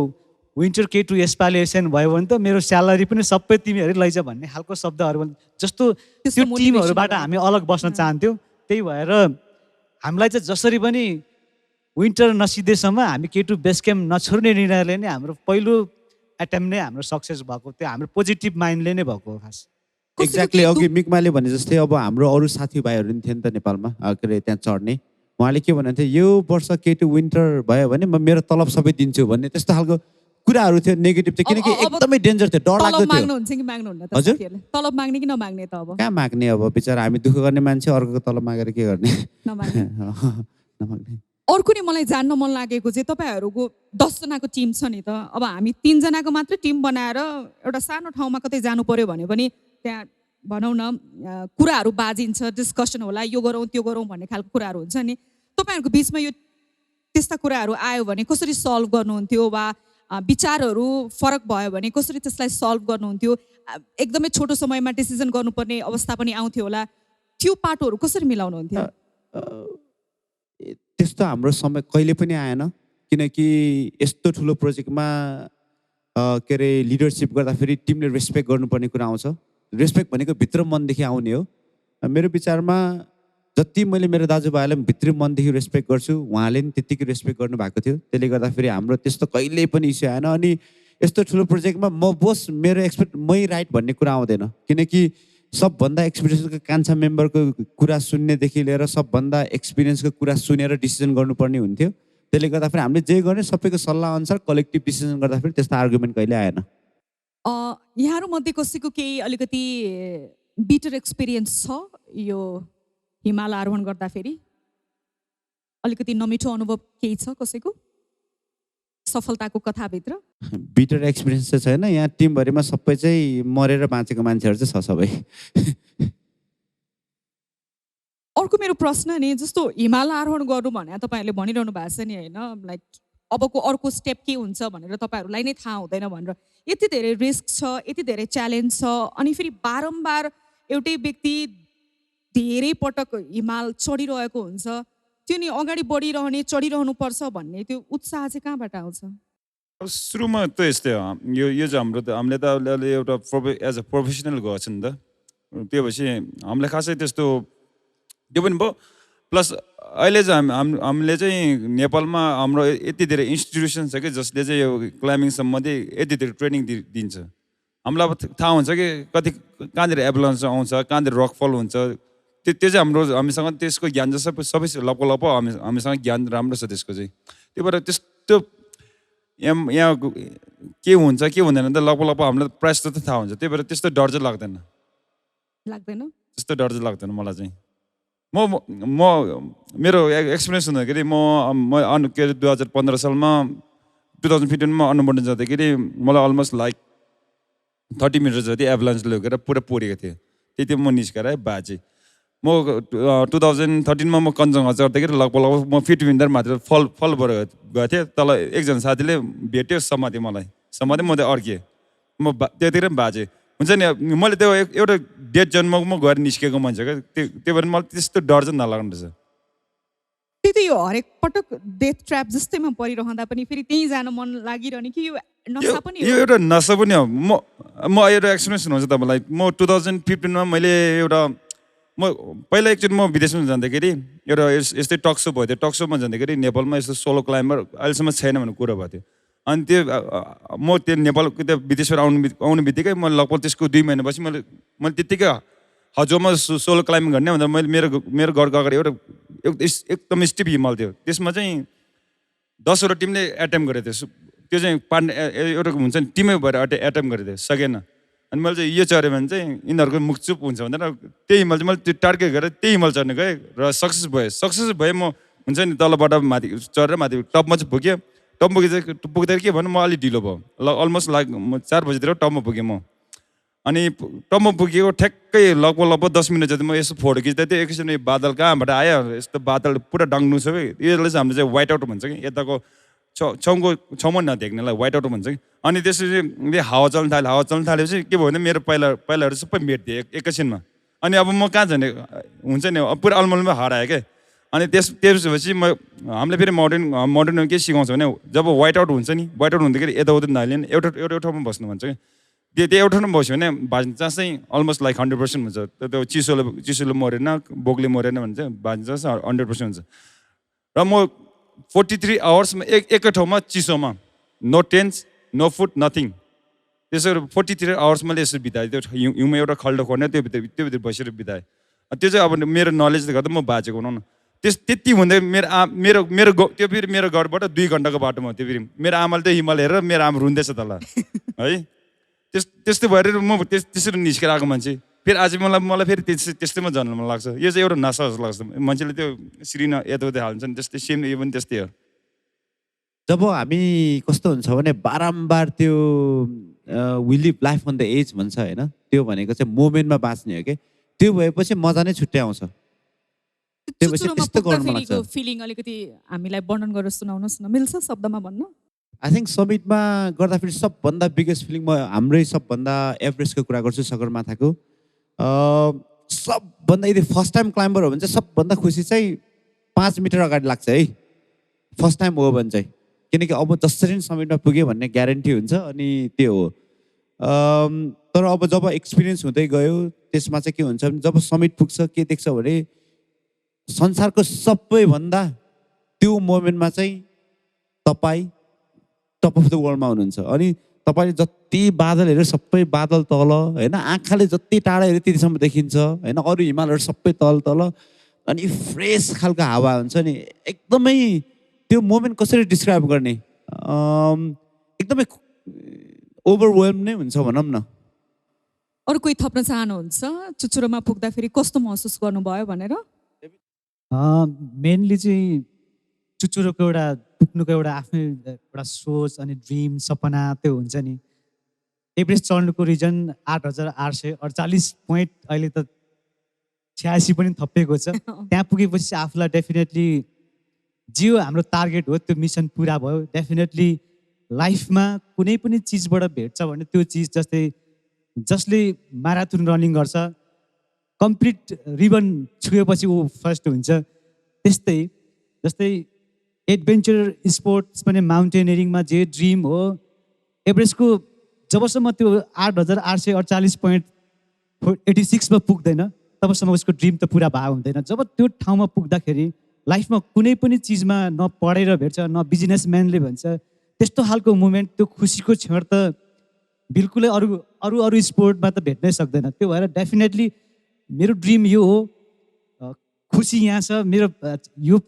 विन्टर K2 यसपालि एसेन्ट भयो भने त मेरो स्यालेरी पनि सबै तिमीहरू लैज भन्ने खालको शब्दहरू जस्तो त्यो टिमहरूबाट हामी अलग बस्न चाहन्थ्यौँ। त्यही भएर हामीलाई चाहिँ जसरी पनि विन्टर नसिद्धेसम्म हामी K2 बेस क्याम्प नछोड्ने निर्णयले नै हाम्रो पहिलो एटेम्प नै हाम्रो सक्सेस भएको, त्यो हाम्रो पोजिटिभ माइन्डले नै भएको हो खास। एक्ज्याक्टली अघि मिकमाले भने जस्तै अब हाम्रो अरू साथीभाइहरू पनि थियो नि त नेपालमा, के अरे त्यहाँ चढ्ने, उहाँले के भन्नुहुन्थ्यो यो वर्ष K2 विन्टर भयो भने म मेरो तलब सबै दिन्छु भन्ने त्यस्तो खालको कुराहरू थियो नेगेटिभ थियो। किनकि एकदमै डेन्जर थियो, डर लाग्दो थियो। माग्नुहुन्छ कि माग्नुहुन्न त साथीहरुले? तलब माग्ने कि नमाग्ने त? अब कहाँ माग्ने, अब बिचरा हामी दुःख गर्ने मान्छे अर्कोको तलब मागेर के गर्ने? नमाग्ने। नमाग्ने। अर्को नि मलाई जान्न मन लागेको चाहिँ तपाईँहरूको 10 जनाको टिम छ नि त, अब हामी 3 जनाको मात्रै टिम बनाएर एउटा सानो ठाउँमा कतै जानु पर्यो भने पनि त्यहाँ भनौँ न कुराहरू बाजिन्छ, डिस्कसन होला, यो गरौँ त्यो गरौँ भन्ने खालको कुराहरू हुन्छ नि। तपाईँहरूको बिचमा यो त्यस्ता कुराहरू आयो भने कसरी सल्भ गर्नुहुन्थ्यो, वा विचारहरू फरक भयो भने कसरी त्यसलाई सल्भ गर्नुहुन्थ्यो? एकदमै छोटो समयमा डिसिजन गर्नुपर्ने अवस्था पनि आउँथ्यो होला, त्यो पाटोहरू कसरी मिलाउनुहुन्थ्यो? त्यस्तो हाम्रो समय कहिले पनि आएन, किनकि यस्तो ठुलो प्रोजेक्टमा के अरे लिडरसिप गर्दाखेरि टिमले रेस्पेक्ट गर्नुपर्ने कुरा आउँछ। रेस्पेक्ट भनेको भित्र मनदेखि आउने हो। मेरो विचारमा जति मैले मेरो दाजुभाइलाई पनि भित्री मनदेखि रेस्पेक्ट गर्छु, उहाँले पनि त्यत्तिकै रेस्पेक्ट गर्नुभएको थियो। त्यसले गर्दाखेरि हाम्रो त्यस्तो कहिल्यै पनि इस्यु आएन। अनि यस्तो ठुलो प्रोजेक्टमा म बोस मेरो एक्सपेक्ट मै राइट भन्ने कुरा आउँदैन, किनकि सबभन्दा एक्सपिरियन्सको कान्छा मेम्बरको कुरा सुन्नेदेखि लिएर सबभन्दा एक्सपिरियन्सको कुरा सुनेर डिसिजन गर्नुपर्ने हुन्थ्यो। त्यसले गर्दाखेरि हामीले जे गर्ने सबैको सल्लाह अनुसार कलेक्टिभ डिसिजन गर्दाखेरि त्यस्तो आर्गुमेन्ट कहिले आएन। यहाँहरूमध्ये कसैको केही अलिकति बिटर एक्सपिरियन्स छ यो हिमाल आरोहण गर्दाखेरि? अलिकति नमिठो अनुभव केही छ कसैको सफलताको कथाभित्र? बिटर एक्सपिरियन्स चाहिँ छैन, यहाँ टिमभरिमा सबै चाहिँ मरेर बाँचेको मान्छेहरू चाहिँ छ सबै। अर्को मेरो प्रश्न नि, जस्तो हिमाल आरोहण गर्नु भने तपाईँहरूले भनिरहनु भएको छ नि होइन, लाइक अबको अर्को स्टेप के हुन्छ भनेर तपाईँहरूलाई नै थाहा हुँदैन भनेर। यति धेरै रिस्क छ, यति धेरै च्यालेन्ज छ, अनि फेरि बारम्बार एउटै व्यक्ति धेरै पटक हिमाल चढिरहेको हुन्छ, त्यो नि अगाडि बढिरहने चढिरहनुपर्छ भन्ने त्यो उत्साह चाहिँ कहाँबाट आउँछ? सुरुमा त यस्तै हो, यो चाहिँ हामीले त एउटा एज अ प्रोफेसनल गएको छ नि त, त्यो भएपछि हामीलाई खासै त्यस्तो त्यो पनि भयो। प्लस अहिले चाहिँ हामीले चाहिँ नेपालमा हाम्रो यति धेरै इन्स्टिट्युसन छ कि जसले चाहिँ यो क्लाइम्बिङ सम्बन्धी यति धेरै ट्रेनिङ दिन्छ। हामीलाई अब थाहा हुन्छ कि कति कहाँनिर एभलान्स आउँछ, कहाँनिर रकफल हुन्छ, त्यो चाहिँ हामीसँग त्यसको ज्ञान चाहिँ सबै लप हामीसँग ज्ञान राम्रो छ त्यसको चाहिँ। त्यही भएर त्यस्तो यहाँ के हुन्छ के हुँदैन त लप हामीलाई प्रायः जस्तो त थाहा हुन्छ। त्यही भएर त्यस्तो डर चाहिँ लाग्दैन, त्यस्तो डर चाहिँ लाग्दैन मलाई चाहिँ। मेरो एक्सपिरियन्स हुँदाखेरि म के अरे 2015 सालमा 2015 मा अनुमोदन जाँदाखेरि मलाई अलमोस्ट लाइक 30 मिटर जति एभलान्स लगेर पुरा पोरेको थियो। त्यति म निस्केर बाँचेँ। म 2013 मा म कञ्चनजङ्घा चढ्दाखेरि लगभग म फिट विन्डर मात्र फल भएर गएको थिएँ। तल एकजना साथीले भेट्यो, समात्यो मलाई, समात्यो, म चाहिँ अड्केँ, म त्यतिखेर पनि बाँचेँ। हुन्छ नि, मैले त्यो एउटा डेथ जन्मको म गएर निस्केको मान्छे क्या, त्यो भएर मलाई त्यस्तो डर चाहिँ नलाग्नु रहेछ। त्यही यो हरेक पटक डेथ ट्र्याप जस्तैमा परिरहँदा पनि फेरि त्यहीँ जान मन लागिरहने कि यो नसा पनि हो? यो एउटा नसा पनि हो। म एउटा एक्सपिरियन्स हुनुहुन्छ तपाईँलाई। म 2015 मा मैले पहिला एकचोटि म विदेशमा जाँदाखेरि एउटा यस्तै टक सो भयो थियो। टक सोमा जाँदाखेरि नेपालमा यस्तो सोलो क्लाइम्बर अहिलेसम्म छैन भन्ने कुरा भएको थियो। अनि म त्यो नेपाल त्यो विदेशबाट आउने बित्तिकै म लगभग त्यसको 2 महिनापछि मैले त्यत्तिकै हजुरमा सोलो क्लाइम्बिङ गर्ने भन्दा मैले मेरो घरको अगाडि एउटा एकदम स्टिप हिमाल थियो, त्यसमा चाहिँ 10 वटा टिमले एटेम्प गरेको थियो। त्यो चाहिँ एउटा हुन्छ नि टिमै भएर एटेम्प गरेको थियो, सकेन। अनि मैले चाहिँ यो चढ्यो भने चाहिँ यिनीहरूको मुखचुप हुन्छ भनेर त्यही हिमाल चाहिँ मैले त्यो टार्गेट गरेर त्यही हिमाल चढ्न गएँ र सक्सेस भएँ। म हुन्छ नि तलबाट माथि चढेर माथि टपमा चाहिँ पुगेँ। टपमा पुग्दाखेरि के भन्नु, म अलिक ढिलो भयो, अलमोस्ट लाइक म 4 बजीतिर टपमा पुगेँ म। अनि टपमा पुगेको ठ्याक्कै लगभग 10 मिनट जति म यसो फोटो खिच्दै थिएँ। एकैछिन बादल कहाँबाट आयो, यस्तो बादल पुरा डङ्नु छ कि, यसले चाहिँ हामीले चाहिँ व्हाइट आउट भन्छ कि, यताको छेउमा नदेख्नेलाई व्हाइट आउट भन्छ कि। अनि त्यसपछि हावा चल्न थालेपछि के भयो भने मेरो पहिलाहरू सबै मेटिदिएँ एकैछिनमा। अनि अब म कहाँ जाने हुन्छ नि, पुरा अलमलमा हरायो क्या। अनि त्यसपछि हामीले फेरि मोडर्न के सिकाउँछ भने जब व्हाइट आउट हुन्छ नि, व्हाइट आउट हुँदाखेरि यताउता नहाल्ने, एउटा ठाउँमा बस्नु भन्छ कि। त्यो एउटा ठाउँमा बस्यो भने बाँच्ने चान्स चाहिँ अलमोस्ट लाइक 100% हुन्छ। त्यो चिसोले मरेन, बोकले मरेन भने चाहिँ बाँच्ने चान्स 100% हुन्छ। र म 43 आवर्समा एकै ठाउँमा चिसोमा, no tents, no food, nothing, त्यसरी 43 आवर्स मैले यसरी बिताएँ। त्यो हिउँमा एउटा खल्डो खोर्ने, त्यो भित्र बसेर बिताएँ। त्यो चाहिँ अब मेरो नलेजले गर्दा म बाँचेको हुनु न। त्यति हुँदै त्यो फेरि मेरो घरबाट 2 घन्टाको बाटोमा त्यो फेरि मेरो आमाले त्यो हिमाल हेरेर मेरो आमा रुन्दैछ तल है। त्यस्तो भएर म त्यसरी निस्केर आएको मान्छे। फेरि आज मलाई फेरि त्यस्तैमा जानु मन लाग्छ। यो चाहिँ एउटा नसा जस्तो लाग्छ। मान्छेले त्यो सिरिन यताउता हाल्छ नि त्यस्तै सेम यो पनि त्यस्तै हो। जब हामी कस्तो हुन्छ भने बारम्बार त्यो we live life on the edge भन्छ होइन, त्यो भनेको चाहिँ मोमेन्टमा बाँच्ने हो कि, त्यो भएपछि मजा नै छुट्टै आउँछ। त्यो भएपछि चुचुरोमा त्यस्तो गर्नु मन पुग्दाखेरिको लाग्छ। फिलिङ अलिकति हामीलाई वर्णन गरेर सुनाउनुहोस् न, मिल्छ शब्दमा भन्न? आई थिङ्क समिटमा गर्दाखेरि सबभन्दा बिगेस्ट फिलिङ म हाम्रै सबभन्दा एभरेजको कुरा गर्छु सगरमाथाको। सबभन्दा यदि फर्स्ट टाइम क्लाइम्बर हो भने चाहिँ सबभन्दा खुसी चाहिँ 5 मिटर अगाडि लाग्छ है, फर्स्ट टाइम हो भने चाहिँ। किनकि अब जसरी नै समिटमा पुग्यो भन्ने ग्यारेन्टी हुन्छ अनि त्यो हो। तर अब जब एक्सपिरियन्स हुँदै गयो त्यसमा चाहिँ के हुन्छ भने जब समिट पुग्छ के देख्छ भने संसारको सबैभन्दा त्यो मोमेन्टमा चाहिँ तपाईँ टप अफ द वर्ल्डमा हुनुहुन्छ। अनि तपाईँले जति बादल हेऱ्यो सबै बादल तल होइन, आँखाले जति टाढा हेऱ्यो त्यतिसम्म देखिन्छ होइन, अरू हिमालहरू सबै तल तल, अनि फ्रेस खालको हावा हुन्छ नि। एकदमै त्यो मोमेन्ट कसरी डिस्क्राइब गर्ने, एकदमै ओभरवेल्म नै हुन्छ भनौँ न। अरू कोही थप्न चाहनुहुन्छ चुचुरोमा पुग्दाखेरि कस्तो महसुस गर्नुभयो भनेर? मेनली चाहिँ चुचुरोको एउटा पुग्नुको एउटा आफ्नै एउटा सोच अनि ड्रिम सपना त्यो हुन्छ नि। एभरेस्ट चढ्नुको रिजन 8,848 पोइन्ट, अहिले त 86 पनि थपिएको छ। त्यहाँ पुगेपछि आफूलाई डेफिनेटली जे हाम्रो टार्गेट हो त्यो मिसन पुरा भयो। डेफिनेटली लाइफमा कुनै पनि चिजबाट भेट्छ भने त्यो चिज जसले म्याराथन रनिङ गर्छ कम्प्लिट रिबन छुएपछि ऊ फर्स्ट हुन्छ। त्यस्तै जस्तै एडभेन्चर स्पोर्ट्स पनि माउन्टेनियरिङमा जे ड्रिम हो, एभरेस्टको जबसम्म त्यो 8,848.86 पुग्दैन तबसम्म उसको ड्रिम त पुरा भएको हुँदैन। जब त्यो ठाउँमा पुग्दाखेरि लाइफमा कुनै पनि चिजमा न पढेर भेट्छ न बिजनेसम्यानले भन्छ, त्यस्तो खालको मुमेन्ट, त्यो खुसीको क्षण त बिल्कुलै अरू स्पोर्टमा त भेट्नै सक्दैन। त्यो भएर डेफिनेटली मेरो ड्रिम यो हो, खुसी यहाँ छ। मेरो यो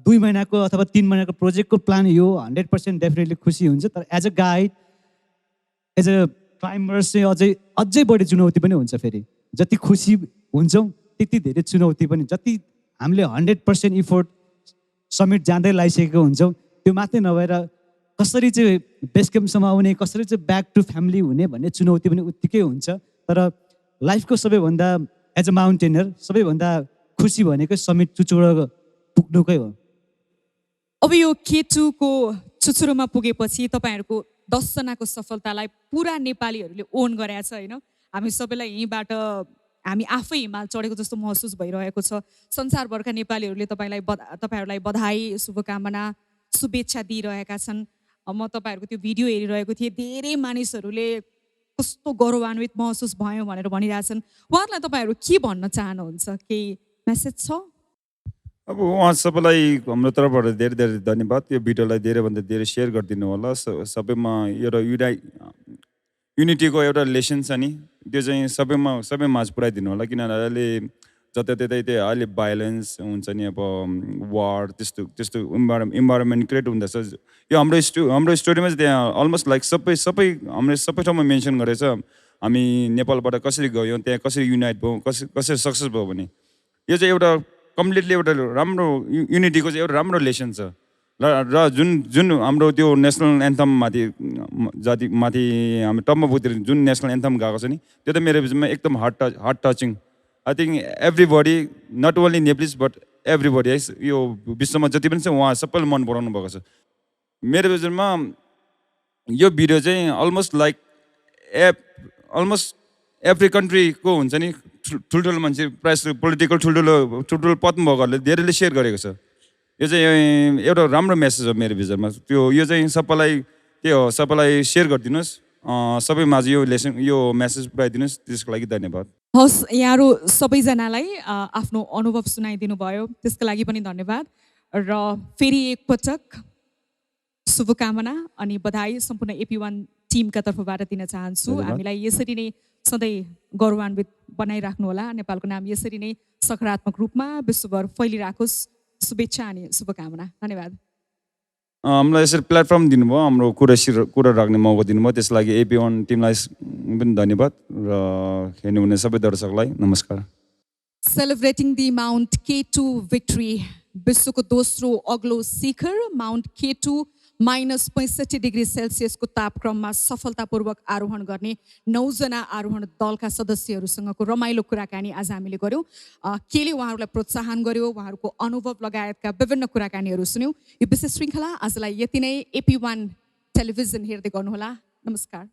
2 महिनाको अथवा 3 महिनाको प्रोजेक्टको प्लान यो 100% डेफिनेटली खुसी हुन्छ। तर as a guide, as a climber चाहिँ अझै बढी चुनौती पनि हुन्छ। फेरि जति खुसी हुन्छौँ त्यति धेरै चुनौती पनि। जति हामीले 100% इफोर्ट समिट जाँदै लगाइसकेको हुन्छौँ त्यो मात्रै नभएर कसरी चाहिँ बेस क्याम्पसम्म आउने, कसरी चाहिँ ब्याक टु फ्यामिली हुने भन्ने चुनौती पनि उत्तिकै हुन्छ। तर लाइफको सबैभन्दा एज अ माउन्टेनर सबैभन्दा खुसी भनेको समिट चुचुरो पुग्नुकै हो। अब यो K2 को चुचुरोमा पुगेपछि तपाईँहरूको 10 जनाको सफलतालाई पुरा नेपालीहरूले ओन गरेको छ होइन। हामी सबैलाई यहीँबाट हामी आफै हिमाल चढेको जस्तो महसुस भइरहेको छ। संसारभरका नेपालीहरूले तपाईँहरूलाई बधाई, शुभकामना, शुभेच्छा दिइरहेका छन्। म तपाईँहरूको त्यो भिडियो हेरिरहेको थिएँ, धेरै मानिसहरूले कस्तो गौरवान्वित महसुस भयो भनेर भनिरहेछन्। उहाँहरूलाई तपाईँहरू के भन्न चाहनुहुन्छ, केही मेसेज छ? अब उहाँ सबैलाई हाम्रो तर्फबाट धेरै धेरै धन्यवाद। यो भिडियोलाई धेरैभन्दा धेरै सेयर गरिदिनु होला। सबैमा एउटा युनिटीको एउटा लेसन छ नि, त्यो चाहिँ सबै माझ पुऱ्याइदिनु होला। किनभने अहिले जताततै त्यो अहिले भाइलेन्स हुन्छ नि, अब वार त्यस्तो इन्भाइरोमेन्ट क्रिएट हुँदैछ। यो हाम्रो स्टोरीमा चाहिँ त्यहाँ अलमोस्ट लाइक सबै हामीले सबै ठाउँमा मेन्सन गरेछ। हामी नेपालबाट कसरी गयौँ, त्यहाँ कसरी युनाइट भयो, कसरी सक्सेस भयो भने यो चाहिँ एउटा कम्प्लिटली एउटा राम्रो युनिटीको चाहिँ एउटा राम्रो लेसन छ। र जुन हाम्रो त्यो नेसनल एन्थम माथि हामी टपमा पुगेर जुन नेसनल एन्थम गएको छ नि, त्यो त मेरो विषयमा एकदम heart touching. I think everybody, not only Nepalese but everybody है, यो विश्वमा जति पनि छ उहाँ सबैले मन पराउनु भएको छ। मेरो विषयमा यो भिडियो चाहिँ अलमोस्ट एभ्री कन्ट्रीको हुन्छ नि, ठुल्ठुलो मान्छे प्रायः पोलिटिकल ठुल्ठुलो पदमा भएकोहरूले धेरैले सेयर गरेको छ। यो चाहिँ एउटा राम्रो मेसेज हो मेरो विचारमा। यो चाहिँ सबैलाई सेयर गरिदिनुहोस्, सबै माझ यो मेसेज पुऱ्याइदिनुहोस्। त्यसको लागि धन्यवाद। हस्, यहाँहरू सबैजनालाई आफ्नो अनुभव सुनाइदिनु भयो, त्यसको लागि पनि धन्यवाद। र फेरि एकपटक शुभकामना अनि बधाई सम्पूर्ण AP1 टिमका तर्फबाट दिन चाहन्छु। हामीलाई यसरी नै सधैँ गौरवान्वित बनाइराख्नु होला। नेपालको नाम यसरी नै सकारात्मक रूपमा विश्वभर फैलिराखोस्। शुभेच्छा अनि शुभकामना। धन्यवाद। हामीलाई यसरी प्लेटफर्म दिनुभयो, हाम्रो कुरा राख्ने मौका दिनुभयो, त्यसको लागि AP1 टिमलाई पनि धन्यवाद र हेर्नुहुने सबै दर्शकलाई नमस्कार। Celebrating the Mount K2 victory, विश्वको दोस्रो अग्लो शिखर माउन्ट K2 -65°C को तापक्रममा सफलतापूर्वक आरोहण गर्ने 9 जना आरोहण दलका सदस्यहरूसँगको रमाइलो कुराकानी आज हामीले गर्यौं। केले उहाँहरूलाई प्रोत्साहन गर्यो, उहाँहरूको अनुभव लगायतका विभिन्न कुराकानीहरू सुन्यौं। यो विशेष श्रृङ्खला आजलाई यति नै। AP1 टेलिभिजन हेर्दै गर्नुहोला। नमस्कार।